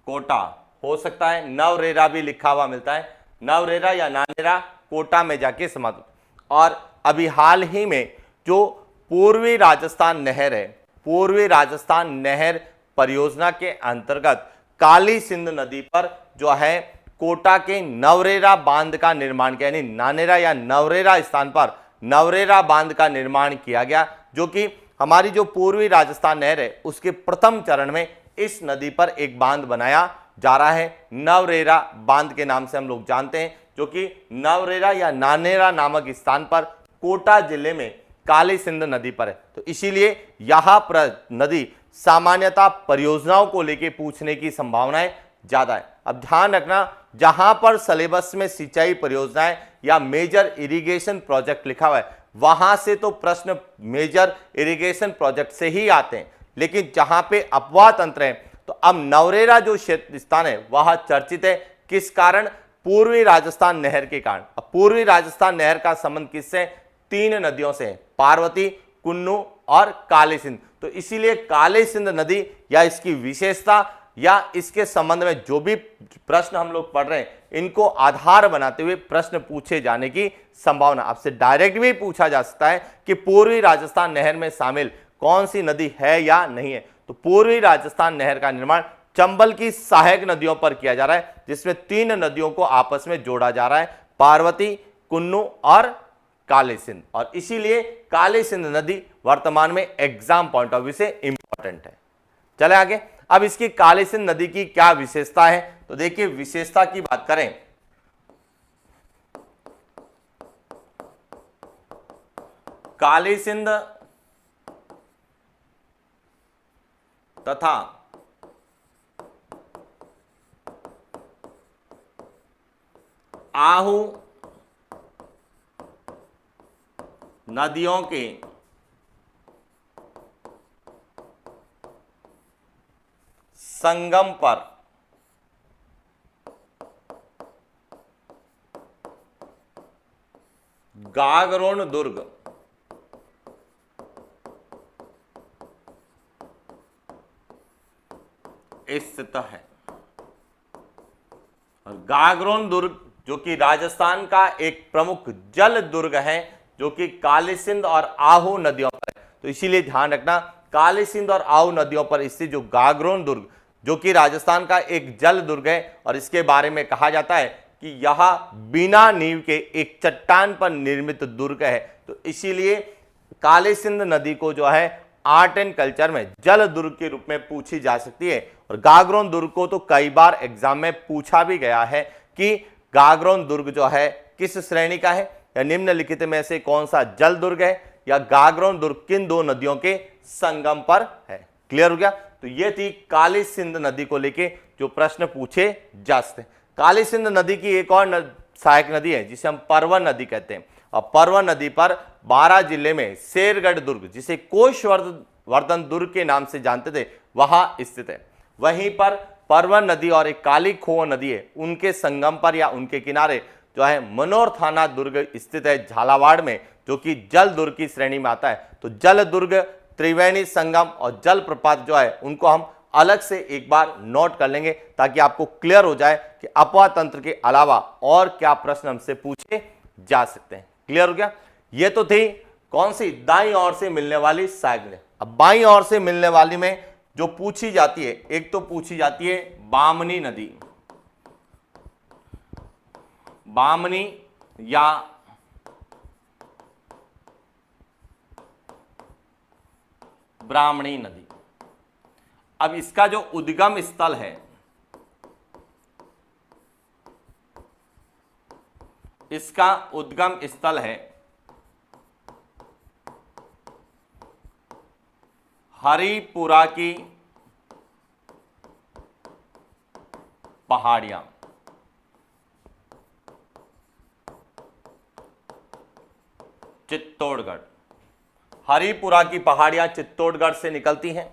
कोटा। हो सकता है नवरेरा भी लिखा हुआ मिलता है, नवरेरा या नानेरा, कोटा में जाके समाप्त। और अभी हाल ही में जो पूर्वी राजस्थान नहर है, पूर्वी राजस्थान नहर परियोजना के अंतर्गत काली सिंध नदी पर जो है कोटा के नवरेरा बांध का निर्माण किया, यानी नानेरा या नवरेरा स्थान पर नवरेरा बांध का निर्माण किया गया, जो कि हमारी जो पूर्वी राजस्थान नहर है उसके प्रथम चरण में इस नदी पर एक बांध बनाया जा रहा है। नवरेरा बांध के नाम से हम लोग जानते हैं, जो कि नवरेरा या नानेरा नामक स्थान पर कोटा जिले में काली सिंध नदी पर है। तो इसीलिए यहां पर नदी सामान्यतः परियोजनाओं को लेकर पूछने की संभावनाएं ज्यादा है। अब ध्यान रखना, जहां पर सिलेबस में सिंचाई परियोजनाएं या मेजर इरिगेशन प्रोजेक्ट लिखा हुआ है वहां से तो प्रश्न मेजर इरिगेशन प्रोजेक्ट से ही आते हैं, लेकिन जहां पे अपवाह तंत्र है तो अब नवरेरा जो क्षेत्र स्थान है वह चर्चित है। किस कारण? पूर्वी राजस्थान नहर के कारण। अब पूर्वी राजस्थान नहर का संबंध किससे? 3 नदियों से, पार्वती, कुन्नू और काली सिंध। तो इसीलिए काली सिंध नदी या इसकी विशेषता या इसके संबंध में जो भी प्रश्न हम लोग पढ़ रहे हैं इनको आधार बनाते हुए प्रश्न पूछे जाने की संभावना। आपसे डायरेक्ट भी पूछा जा सकता है कि पूर्वी राजस्थान नहर में शामिल कौन सी नदी है या नहीं है। तो पूर्वी राजस्थान नहर का निर्माण चंबल की सहायक नदियों पर किया जा रहा है, जिसमें 3 नदियों को आपस में जोड़ा जा रहा है, पार्वती, कुन्नू और काली सिंध। और इसीलिए काली सिंध नदी वर्तमान में एग्जाम पॉइंट ऑफ व्यू से इंपॉर्टेंट है। चले आगे। अब इसकी काली सिंध नदी की क्या विशेषता है? तो देखिए, विशेषता की बात करें काली सिंध तथा आहू नदियों के संगम पर गागरोन दुर्ग स्थित है। और गागरोन दुर्ग जो कि राजस्थान का एक प्रमुख जल दुर्ग है, जो कि काली सिंध और आहू नदियों पर है। तो इसीलिए ध्यान रखना, काली सिंध और आहू नदियों पर स्थित जो गागरोन दुर्ग जो कि राजस्थान का एक जल दुर्ग है, और इसके बारे में कहा जाता है कि यह बिना नींव के एक चट्टान पर निर्मित दुर्ग है। तो इसीलिए काली सिंध नदी को जो है आर्ट एंड कल्चर में जल दुर्ग के रूप में पूछी जा सकती है। और गागरोन दुर्ग को तो कई बार एग्जाम में पूछा भी गया है कि गागरोन दुर्ग जो है किस श्रेणी का है, या निम्नलिखित में से कौन सा जल दुर्ग है, या गागरोन दुर्ग किन दो नदियों के संगम पर है। क्लियर हो गया। तो ये थी काली सिंध नदी को लेके जो प्रश्न पूछे जा सकते हैं। काली सिंध नदी की एक और सहायक नदी है जिसे हम परवन नदी कहते हैं, और परवन नदी पर 12 जिले में शेरगढ़ दुर्ग, जिसे कोशवर्धन दुर्ग के नाम से जानते थे, वहां स्थित है। वहीं पर परवन नदी और एक काली खोह नदी है, उनके संगम पर या उनके किनारे जो है मनोर थाना दुर्ग स्थित है झालावाड़ में, जो कि जल दुर्ग की श्रेणी में आता है। तो जल दुर्ग, त्रिवेणी संगम और जल प्रपात जो है उनको हम अलग से एक बार नोट कर लेंगे, ताकि आपको क्लियर हो जाए कि अपवाह तंत्र के अलावा और क्या प्रश्न हमसे पूछे जा सकते हैं। क्लियर हो गया। ये तो थी कौन सी, दाईं ओर से मिलने वाली सहायक नदी। अब बाईं ओर से मिलने वाली में जो पूछी जाती है, एक तो पूछी जाती है बामनी नदी, बामनी या ब्राह्मणी नदी। अब इसका जो उद्गम स्थल है, इसका उद्गम स्थल है हरिपुरा की पहाड़ियां। चित्तौड़गढ़, हरिपुरा की पहाड़ियां चित्तौड़गढ़ से निकलती हैं।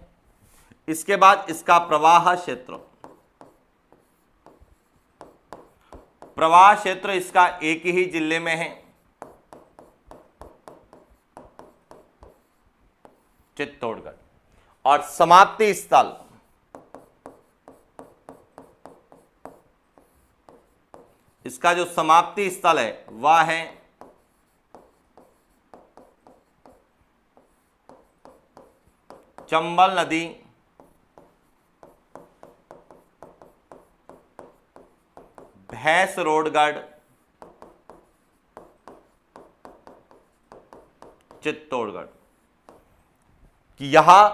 इसके बाद इसका प्रवाह क्षेत्र, प्रवाह क्षेत्र इसका एक ही जिले में है, चित्तौड़गढ़। और समाप्ति स्थल इसका जो समाप्ति स्थल है वह है चंबल नदी भैंसरोडगढ़ चित्तौड़गढ़। कि यहां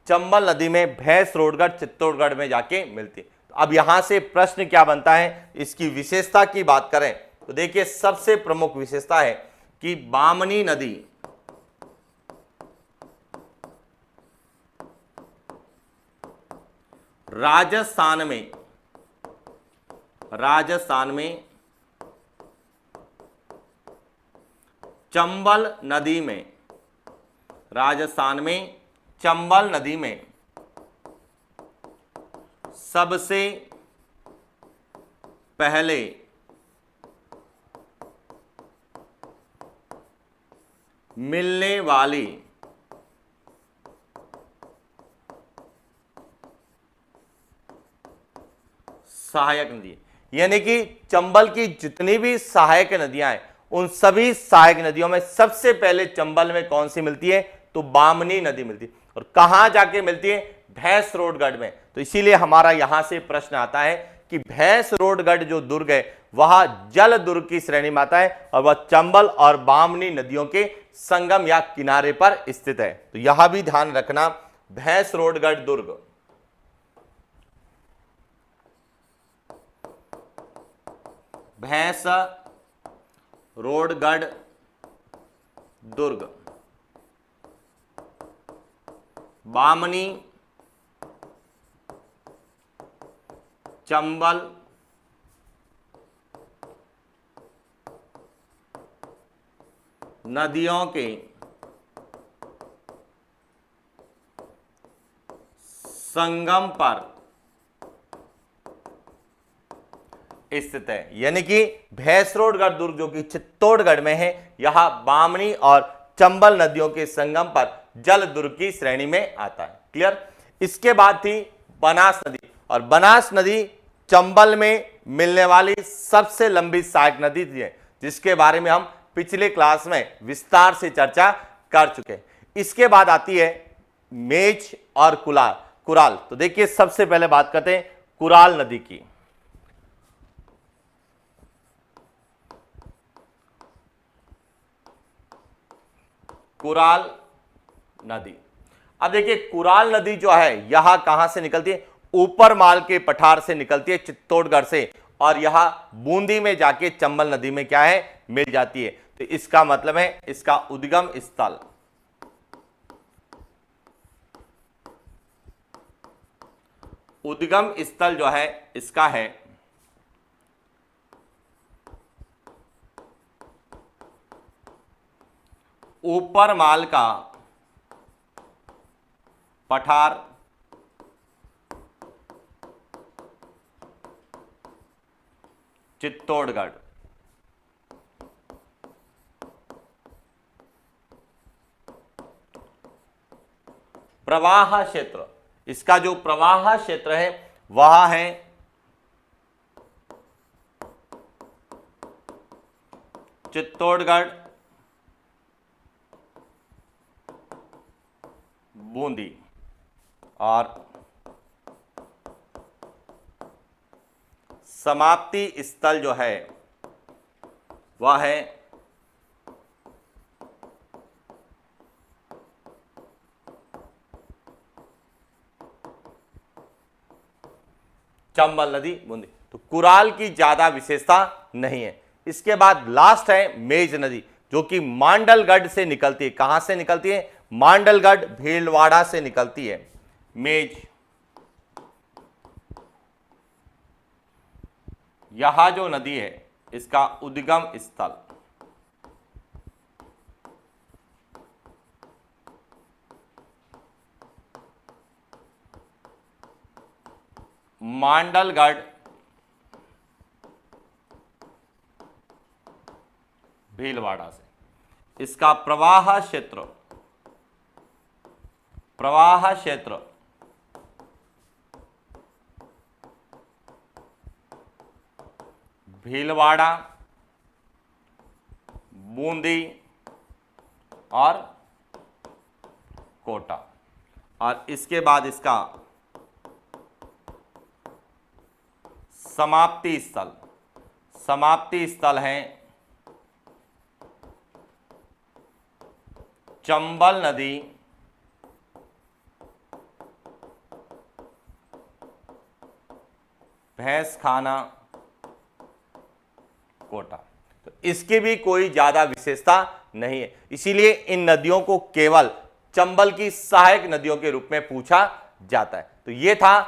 चंबल नदी में भैंसरोडगढ़ चित्तौड़गढ़ में जाके मिलती है। तो अब यहां से प्रश्न क्या बनता है, इसकी विशेषता की बात करें तो देखिए सबसे प्रमुख विशेषता है कि बामनी नदी राजस्थान में चंबल नदी में, राजस्थान में चंबल नदी में सबसे पहले मिलने वाली सहायक नदी, यानी कि चंबल की जितनी भी सहायक नदियां हैं उन सभी सहायक नदियों में सबसे पहले चंबल में कौन सी मिलती है, तो बामनी नदी मिलती है। और कहां जाके मिलती है, भैंसरोडगढ़ में। तो इसीलिए हमारा यहां से प्रश्न आता है कि भैंसरोडगढ़ जो दुर्ग है वह जल दुर्ग की श्रेणी में आता है, और वह चंबल और बामनी नदियों के संगम या किनारे पर स्थित है। तो यह भी ध्यान रखना, भैंसरोडगढ़ दुर्ग भैंसरोडगढ़ दुर्ग बामनी चंबल नदियों के संगम पर स्थित है। यानी कि भैंसरोडगढ़ दुर्ग जो कि चित्तौड़गढ़ में है, यहां बामनी और चंबल नदियों के संगम पर जल दुर्ग की श्रेणी में आता है। क्लियर। इसके बाद थी बनास नदी, और बनास नदी चंबल में मिलने वाली सबसे लंबी सहायक नदी थी, जिसके बारे में हम पिछले क्लास में विस्तार से चर्चा कर चुके हैं। इसके बाद आती है मेच और कुराल। तो देखिए सबसे पहले बात करते हैं कुराल नदी की। कुराल नदी, अब देखिए कुराल नदी जो है यहां कहां से निकलती है, ऊपर माल के पठार से निकलती है, चित्तौड़गढ़ से, और यहां बूंदी में जाके चंबल नदी में क्या है, मिल जाती है। तो इसका मतलब है इसका उद्गम स्थल जो है इसका है ऊपर माल का पठार, चित्तौड़गढ़। प्रवाह क्षेत्र, इसका जो प्रवाह क्षेत्र है वह है चित्तौड़गढ़, बूंदी, और समाप्ति स्थल जो है वह है चंबल नदी, बूंदी। तो कुराल की ज्यादा विशेषता नहीं है। इसके बाद लास्ट है मेज नदी, जो कि मांडलगढ़ से निकलती है। कहां से निकलती है, मांडलगढ़ भीलवाड़ा से निकलती है मेज। यहां जो नदी है इसका उद्गम स्थल मांडलगढ़ भीलवाड़ा से। इसका प्रवाह क्षेत्र भीलवाड़ा, बूंदी और कोटा। और इसके बाद इसका समाप्ति स्थल है चंबल नदी, भैंसखाना, कोटा। तो इसकी भी कोई ज्यादा विशेषता नहीं है, इसीलिए इन नदियों को केवल चंबल की सहायक नदियों के रूप में पूछा जाता है। तो यह था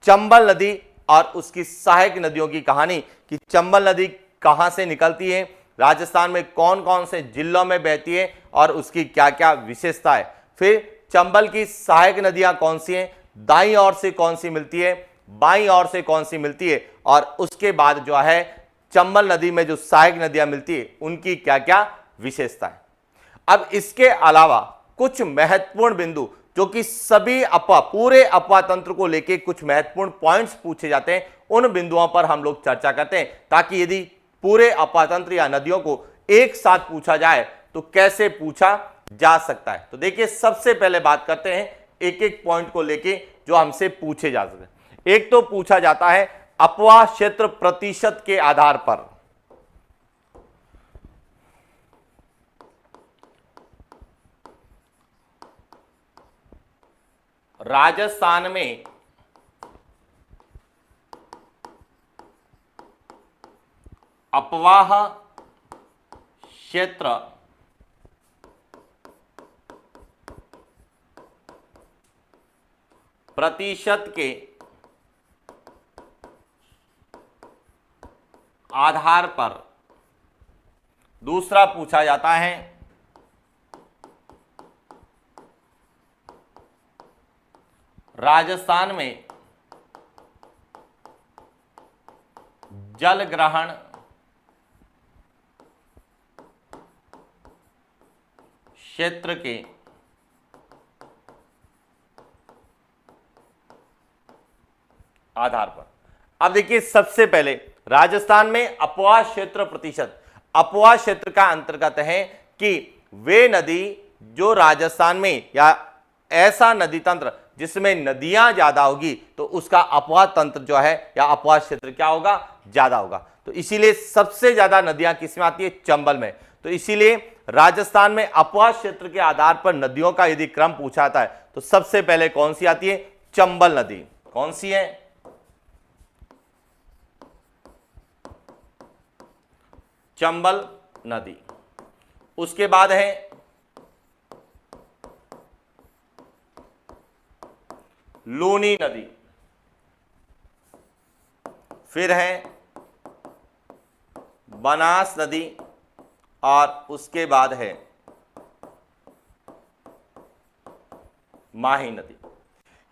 चंबल नदी और उसकी सहायक नदियों की कहानी, कि चंबल नदी कहां से निकलती है, राजस्थान में कौन कौन से जिलों में बहती है और उसकी क्या क्या विशेषता है। फिर चंबल की सहायक नदियां कौन सी हैं, दाईं ओर से कौन सी मिलती है, बाईं ओर से कौन सी मिलती है, और उसके बाद जो है चंबल नदी में जो सहायक नदियां मिलती है उनकी क्या क्या विशेषता है। अब इसके अलावा कुछ महत्वपूर्ण बिंदु जो कि सभी पूरे अफवाह तंत्र को लेके कुछ महत्वपूर्ण पॉइंट्स पूछे जाते हैं, उन बिंदुओं पर हम लोग चर्चा करते हैं, ताकि यदि पूरे अफवाह तंत्र या नदियों को एक साथ पूछा जाए तो कैसे पूछा जा सकता है। तो देखिए सबसे पहले बात करते हैं एक एक पॉइंट को लेके जो हमसे पूछे जा सकते हैं। एक तो पूछा जाता है अपवाह क्षेत्र प्रतिशत के आधार पर। राजस्थान में अपवाह क्षेत्र प्रतिशत के आधार पर दूसरा पूछा जाता है राजस्थान में जल ग्रहण क्षेत्र के आधार पर। अब देखिए, सबसे पहले राजस्थान में अपवाह क्षेत्र प्रतिशत। अपवाह क्षेत्र का अंतर्गत है कि वे नदी जो राजस्थान में या ऐसा नदी तंत्र जिसमें नदियां ज्यादा होगी तो उसका अपवाह तंत्र जो है या अपवाह क्षेत्र क्या होगा, ज्यादा होगा। तो इसीलिए सबसे ज्यादा नदियां किसमें आती है, चंबल में। तो इसीलिए राजस्थान में अपवाह क्षेत्र के आधार पर नदियों का यदि क्रम पूछा जाता है तो सबसे पहले कौन सी आती है, चंबल नदी। कौन सी है, चंबल नदी। उसके बाद है लूनी नदी, फिर है बनास नदी और उसके बाद है माही नदी।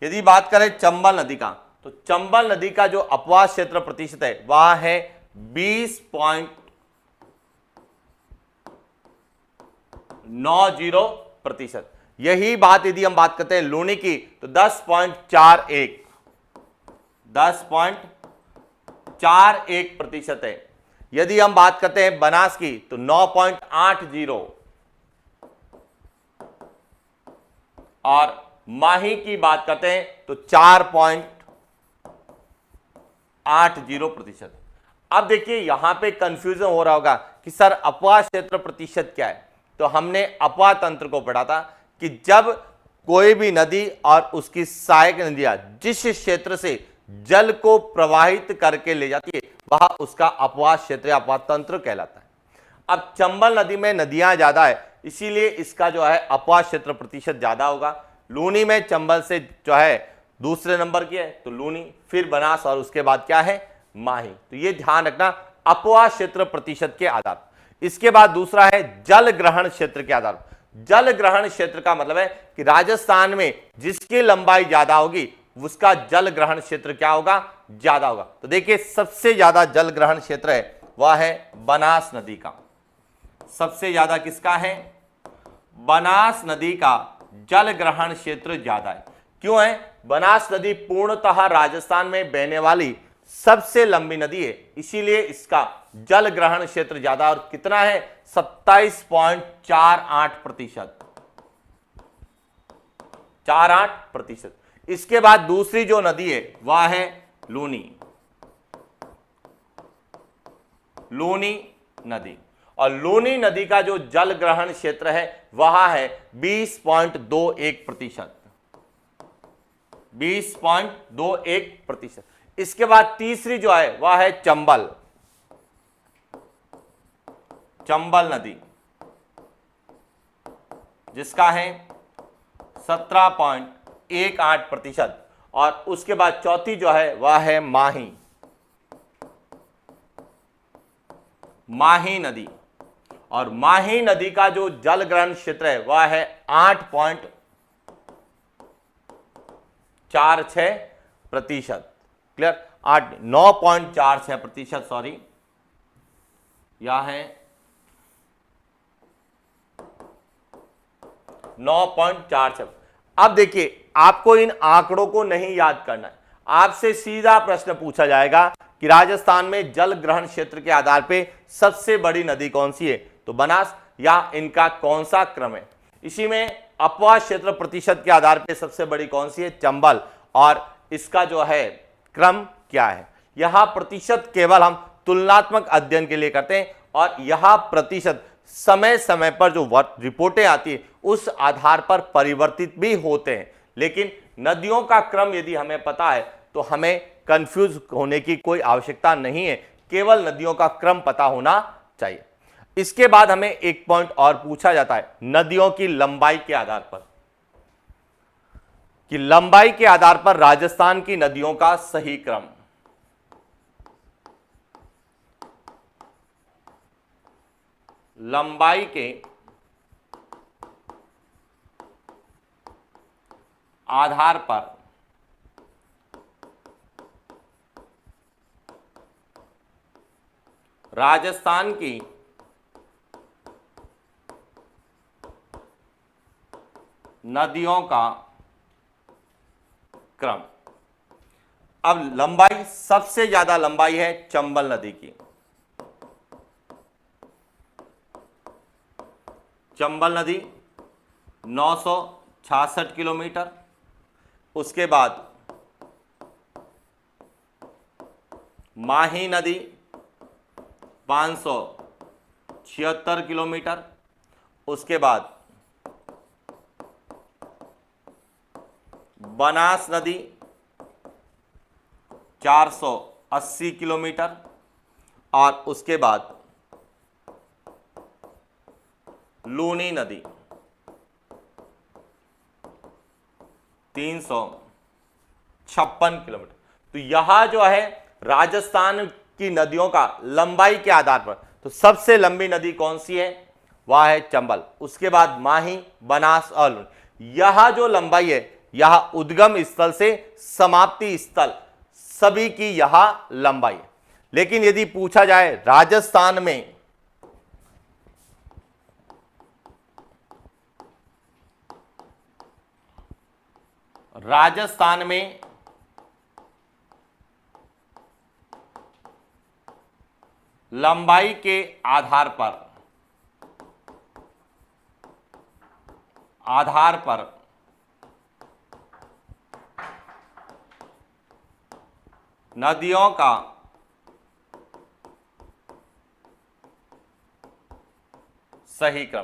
यदि बात करें चंबल नदी का तो चंबल नदी का जो अपवाह क्षेत्र प्रतिशत है वह है 20.90%। यही बात यदि हम बात करते हैं लूनी की तो 10.41% है। यदि हम बात करते हैं बनास की तो 9.80 और माही की बात करते हैं तो 4.80%। अब देखिए यहां पे कंफ्यूजन हो रहा होगा कि सर अपवाह क्षेत्र प्रतिशत क्या है। तो हमने अपवाह तंत्र को पढ़ा था कि जब कोई भी नदी और उसकी सहायक नदियां जिस क्षेत्र से जल को प्रवाहित करके ले जाती है वह उसका अपवाह क्षेत्र या अपवाह तंत्र कहलाता है। अब चंबल नदी में नदियां ज्यादा है इसीलिए इसका जो है अपवाह क्षेत्र प्रतिशत ज्यादा होगा। लूनी में चंबल से जो है दूसरे नंबर की है तो लूनी, फिर बनास और उसके बाद क्या है, माही। तो ये ध्यान रखना अपवाह क्षेत्र प्रतिशत के आधार। इसके बाद दूसरा है जल ग्रहण क्षेत्र के आधार। जल ग्रहण क्षेत्र का मतलब है कि राजस्थान में जिसकी लंबाई ज्यादा होगी उसका जल ग्रहण क्षेत्र क्या होगा, ज्यादा होगा। तो देखिए सबसे ज्यादा जल ग्रहण क्षेत्र है वह है बनास नदी का। सबसे ज्यादा किसका है, बनास नदी का जल ग्रहण क्षेत्र ज्यादा है। क्यों है, बनास नदी पूर्णतः राजस्थान में बहने वाली सबसे लंबी नदी है इसीलिए इसका जल ग्रहण क्षेत्र ज्यादा। और कितना है, 27.48%। 48%। इसके बाद दूसरी जो नदी है वह है लूनी। लूनी नदी, और लूनी नदी का जो जल ग्रहण क्षेत्र है वह है 20.21%। 20.21%। इसके बाद तीसरी जो है वह है चंबल। चंबल नदी जिसका है 17.18%। और उसके बाद चौथी जो है वह है माही। माही नदी, और माही नदी का जो जल ग्रहण क्षेत्र है वह है 8.46%। क्लियर, 9.46%, सॉरी, यह है 9.46। अब देखिए आपको इन आंकड़ों को नहीं याद करना है, आपसे सीधा प्रश्न पूछा जाएगा कि राजस्थान में जल ग्रहण क्षेत्र के आधार पे सबसे बड़ी नदी कौन सी है, तो बनास, या इनका कौन सा क्रम है। इसी में अपवाह क्षेत्र प्रतिशत के आधार पे सबसे बड़ी कौन सी है, चंबल, और इसका जो है क्रम क्या है। यह प्रतिशत केवल हम तुलनात्मक अध्ययन के लिए करते हैं और यह प्रतिशत समय समय पर जो रिपोर्टें आती है उस आधार पर परिवर्तित भी होते हैं। लेकिन नदियों का क्रम यदि हमें पता है तो हमें कंफ्यूज होने की कोई आवश्यकता नहीं है, केवल नदियों का क्रम पता होना चाहिए। इसके बाद हमें एक पॉइंट और पूछा जाता है नदियों की लंबाई के आधार पर, कि लंबाई के आधार पर राजस्थान की नदियों का सही क्रम। लंबाई के आधार पर राजस्थान की नदियों का क्रम। अब लंबाई, सबसे ज्यादा लंबाई है चंबल नदी की। चंबल नदी 966 किलोमीटर। उसके बाद माही नदी 576 किलोमीटर। उसके बाद बनास नदी 480 किलोमीटर। और उसके बाद लूनी नदी 356 किलोमीटर। तो यहां जो है राजस्थान की नदियों का लंबाई के आधार पर, तो सबसे लंबी नदी कौन सी है? वह है चंबल। उसके बाद माही, बनास और लूनी। यह जो लंबाई है, यह उद्गम स्थल से समाप्ति स्थल सभी की यह लंबाई है। लेकिन यदि पूछा जाए राजस्थान में लंबाई के आधार पर नदियों का सही क्रम,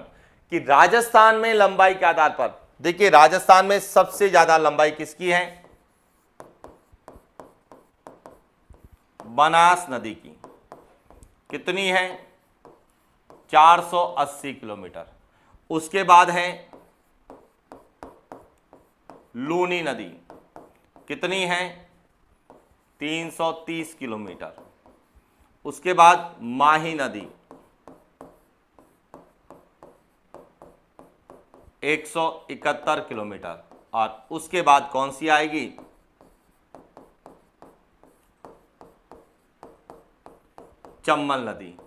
कि राजस्थान में लंबाई के आधार पर, देखिए राजस्थान में सबसे ज्यादा लंबाई किसकी है? बनास नदी की। कितनी है? 480 किलोमीटर। उसके बाद है लूनी नदी। कितनी है? 330 किलोमीटर। उसके बाद माही नदी 171 किलोमीटर। और उसके बाद कौन सी आएगी? चंबल नदी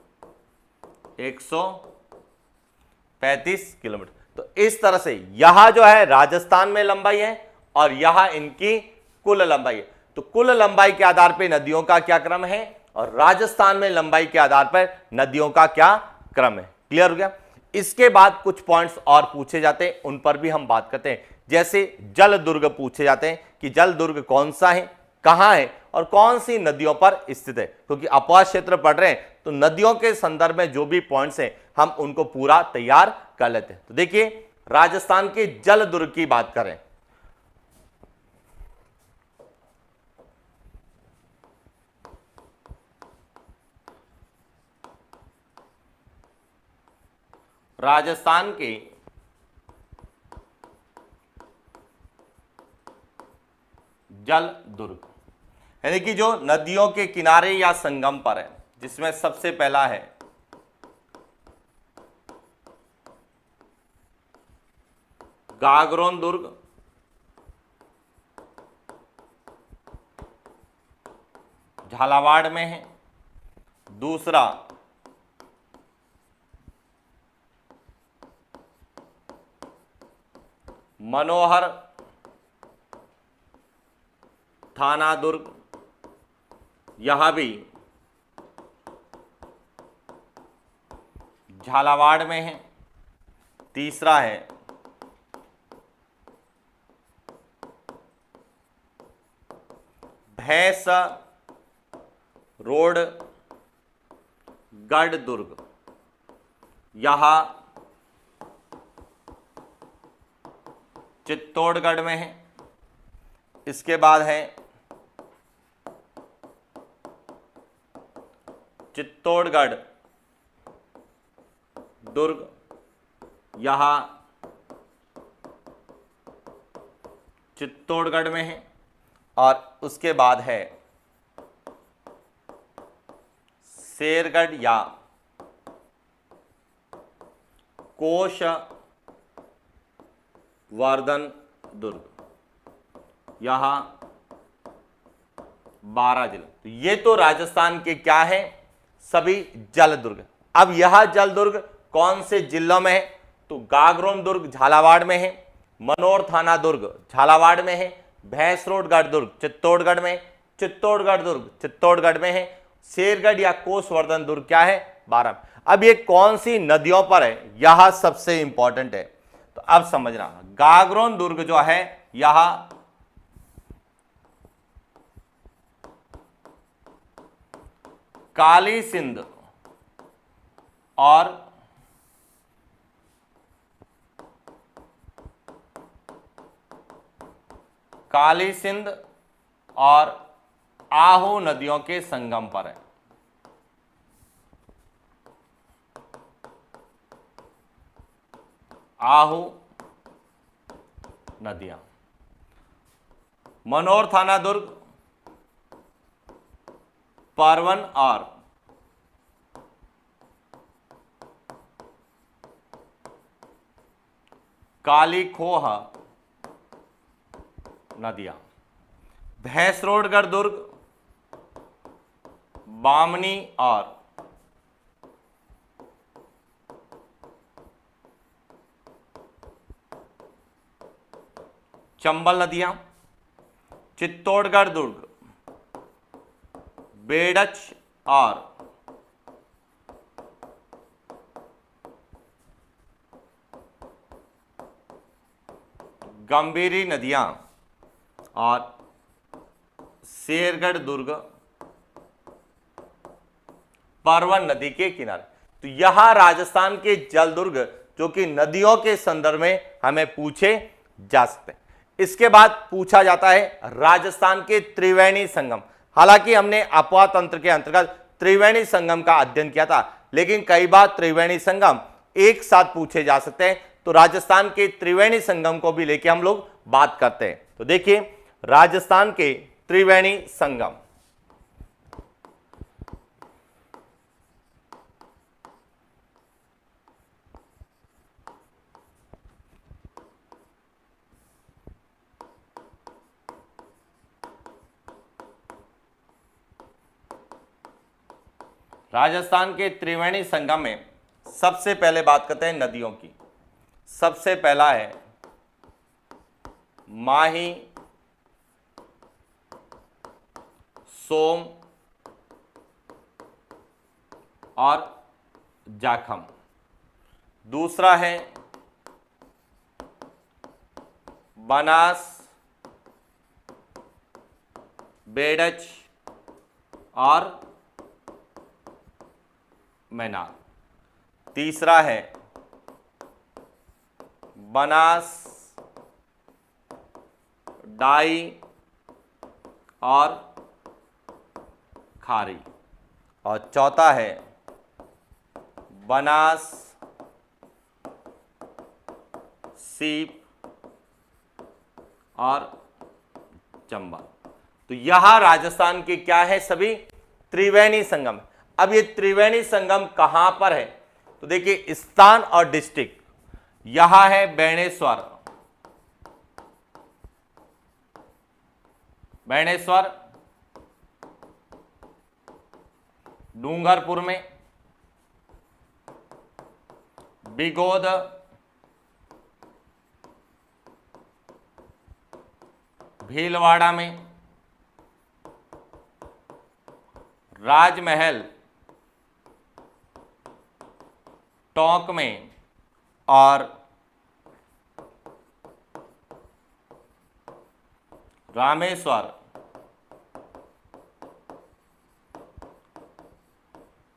135 किलोमीटर। तो इस तरह से यहां जो है राजस्थान में लंबाई है और यहां इनकी कुल लंबाई है। तो कुल लंबाई के आधार पर नदियों का क्या क्रम है और राजस्थान में लंबाई के आधार पर नदियों का क्या क्रम है। क्लियर हो गया? इसके बाद कुछ पॉइंट्स और पूछे जाते हैं, उन पर भी हम बात करते हैं। जैसे जल दुर्ग पूछे जाते हैं कि जल दुर्ग कौन सा है, कहां है और कौन सी नदियों पर स्थित है। क्योंकि अपवाद क्षेत्र पढ़ रहे हैं तो नदियों के संदर्भ में जो भी पॉइंट्स हैं हम उनको पूरा तैयार कर लेते हैं। तो देखिए राजस्थान के जल दुर्ग की बात करें, राजस्थान के जल दुर्ग यानी कि जो नदियों के किनारे या संगम पर है, जिसमें सबसे पहला है गागरोन दुर्ग, झालावाड़ में है। दूसरा मनोहर थाना दुर्ग, यह भी झालावाड़ में है। तीसरा है भैंस रोड गढ़ दुर्ग, यह चित्तौड़गढ़ में है। इसके बाद है चित्तौड़गढ़ दुर्ग, यह चित्तौड़गढ़ में है। और उसके बाद है शेरगढ़ या कोष वर्धन दुर्ग, यहां 12 जिले। तो ये तो राजस्थान के क्या है, सभी जल दुर्ग। अब यह जल दुर्ग कौन से जिलों में है, तो गागरोन दुर्ग झालावाड़ में है, मनोर थाना दुर्ग झालावाड़ में है, भैंसरोडगढ़ दुर्ग चित्तौड़गढ़ में, चित्तौड़गढ़ दुर्ग चित्तौड़गढ़ में है, शेरगढ़ या कोसवर्धन दुर्ग क्या है, 12। अब ये कौन सी नदियों पर है, यह सबसे इंपॉर्टेंट है। तो अब समझना, गागरोन दुर्ग जो है यह काली सिंध और काली सिंध और आहू नदियों के संगम पर है। आहू नदियां। मनोर थाना दुर्ग परवन और काली खोह नदियां। भैंसरोडगढ़ दुर्ग बामनी और चंबल नदियां। चित्तौड़गढ़ दुर्ग बेड़च और गंभीरी नदियां और शेरगढ़ दुर्ग परवन नदी के किनारे। तो यह राजस्थान के जल दुर्ग जो कि नदियों के संदर्भ में हमें पूछे जा सकते हैं। इसके बाद पूछा जाता है राजस्थान के त्रिवेणी संगम। हालांकि हमने अपवाह तंत्र के अंतर्गत त्रिवेणी संगम का अध्ययन किया था, लेकिन कई बार त्रिवेणी संगम एक साथ पूछे जा सकते हैं। तो राजस्थान के त्रिवेणी संगम को भी लेके हम लोग बात करते हैं। तो देखिए, राजस्थान के त्रिवेणी संगम, राजस्थान के त्रिवेणी संगम में सबसे पहले बात करते हैं नदियों की। सबसे पहला है माही, सोम और जाखम। दूसरा है बनास, बेड़च और मैनार। तीसरा है बनास, डाई और खारी। और चौथा है बनास, सीप और चंबल। तो यह राजस्थान के क्या है, सभी त्रिवेणी संगम। अब ये त्रिवेणी संगम कहां पर है, तो देखिए स्थान और डिस्ट्रिक्ट। यहां है बेणेश्वर, बेणेश्वर डूंगरपुर में, बिगोद भीलवाड़ा में, राजमहल टोंक में और रामेश्वर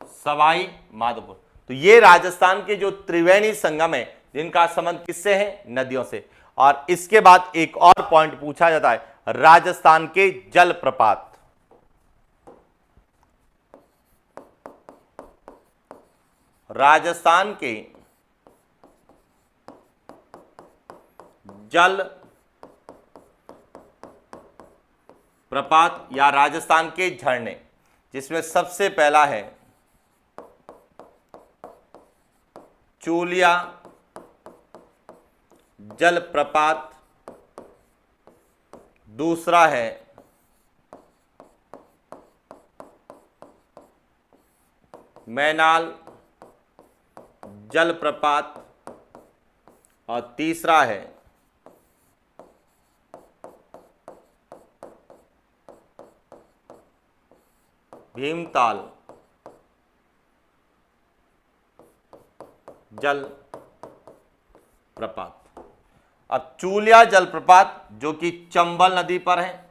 सवाई माधोपुर। तो ये राजस्थान के जो त्रिवेणी संगम है जिनका संबंध किससे है, नदियों से। और इसके बाद एक और पॉइंट पूछा जाता है, राजस्थान के जलप्रपात। राजस्थान के जल प्रपात या राजस्थान के झरने, जिसमें सबसे पहला है चूलिया जलप्रपात, दूसरा है मैनाल जलप्रपात और तीसरा है भीमताल जल प्रपात। अब चूलिया जलप्रपात जो कि चंबल नदी पर है,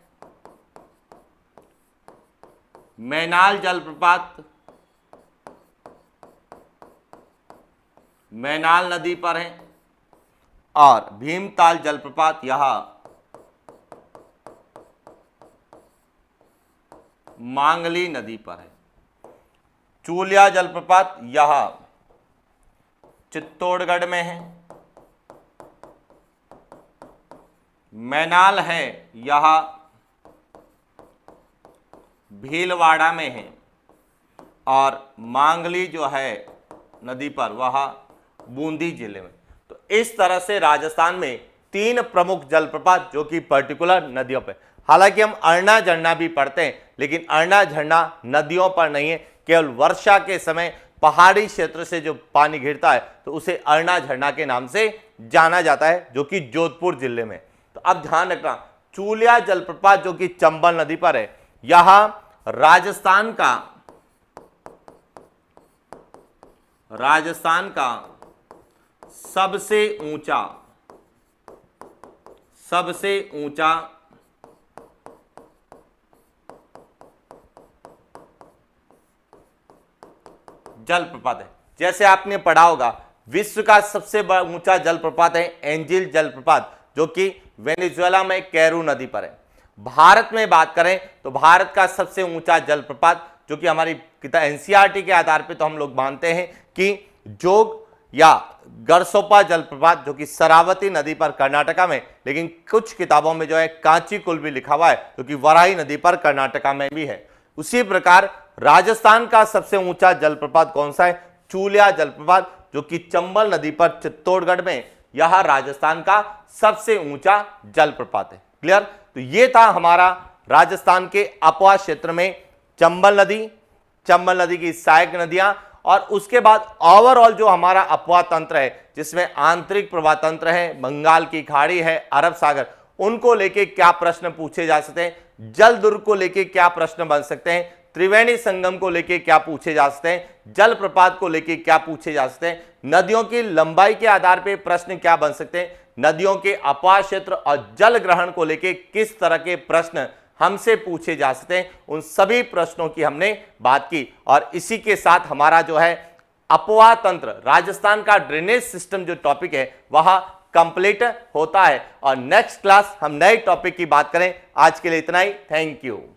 मैनाल जलप्रपात मैनाल नदी पर है और भीमताल जलप्रपात यहां मांगली नदी पर है। चूलिया जलप्रपात यहां चित्तौड़गढ़ में है, मैनाल है यहां भीलवाड़ा में है और मांगली जो है नदी पर वह बूंदी जिले में। तो इस तरह से राजस्थान में 3 प्रमुख जलप्रपात जो कि पर्टिकुलर नदियों पे, हालांकि हम अरना झरना भी पढ़ते हैं लेकिन अरना झरना नदियों पर नहीं है, केवल वर्षा के समय पहाड़ी क्षेत्र से जो पानी गिरता है तो उसे अरना झरना के नाम से जाना जाता है जो कि जोधपुर जिले में। तो अब ध्यान रखना, चूलिया जलप्रपात जो कि चंबल नदी पर है, यहां राजस्थान का सबसे ऊंचा जलप्रपात है। जैसे आपने पढ़ा होगा विश्व का सबसे ऊंचा जलप्रपात है एंजिल जलप्रपात जो कि वेनेजुएला में कैरू नदी पर है। भारत में बात करें तो भारत का सबसे ऊंचा जलप्रपात जो कि हमारी किताब एनसीईआरटी के आधार पे तो हम लोग मानते हैं कि जोग या गरसोपा जलप्रपात जो कि शरावती नदी पर कर्नाटका में, लेकिन कुछ किताबों में जो है कांचीकुल भी लिखा हुआ है जो कि वराही नदी पर कर्नाटका में भी है। उसी प्रकार राजस्थान का सबसे ऊंचा जलप्रपात कौन सा है? चूलिया जलप्रपात जो कि चंबल नदी पर चित्तौड़गढ़ में, यह राजस्थान का सबसे ऊंचा जलप्रपात है। क्लियर? तो ये था हमारा राजस्थान के अपवा क्षेत्र में चंबल नदी की सहायक नदियां और उसके बाद ओवरऑल जो हमारा अपवा तंत्र है जिसमें आंतरिक प्रवाह तंत्र है, बंगाल की खाड़ी है, अरब सागर, उनको लेके क्या प्रश्न पूछे जा सकते हैं, जल दुर्ग को लेके क्या प्रश्न बन सकते हैं, त्रिवेणी संगम को लेके क्या पूछे जा सकते हैं, जलप्रपात को लेके क्या पूछे जा सकते हैं, नदियों की लंबाई के आधार पर प्रश्न क्या बन सकते हैं, नदियों के अपवा क्षेत्र और जल ग्रहण को लेके किस तरह के प्रश्न हमसे पूछे जा सकते हैं, उन सभी प्रश्नों की हमने बात की। और इसी के साथ हमारा जो है अपवा तंत्र, राजस्थान का ड्रेनेज सिस्टम जो टॉपिक है वह कंप्लीट होता है और नेक्स्ट क्लास हम नए टॉपिक की बात करें। आज के लिए इतना ही। Thank you.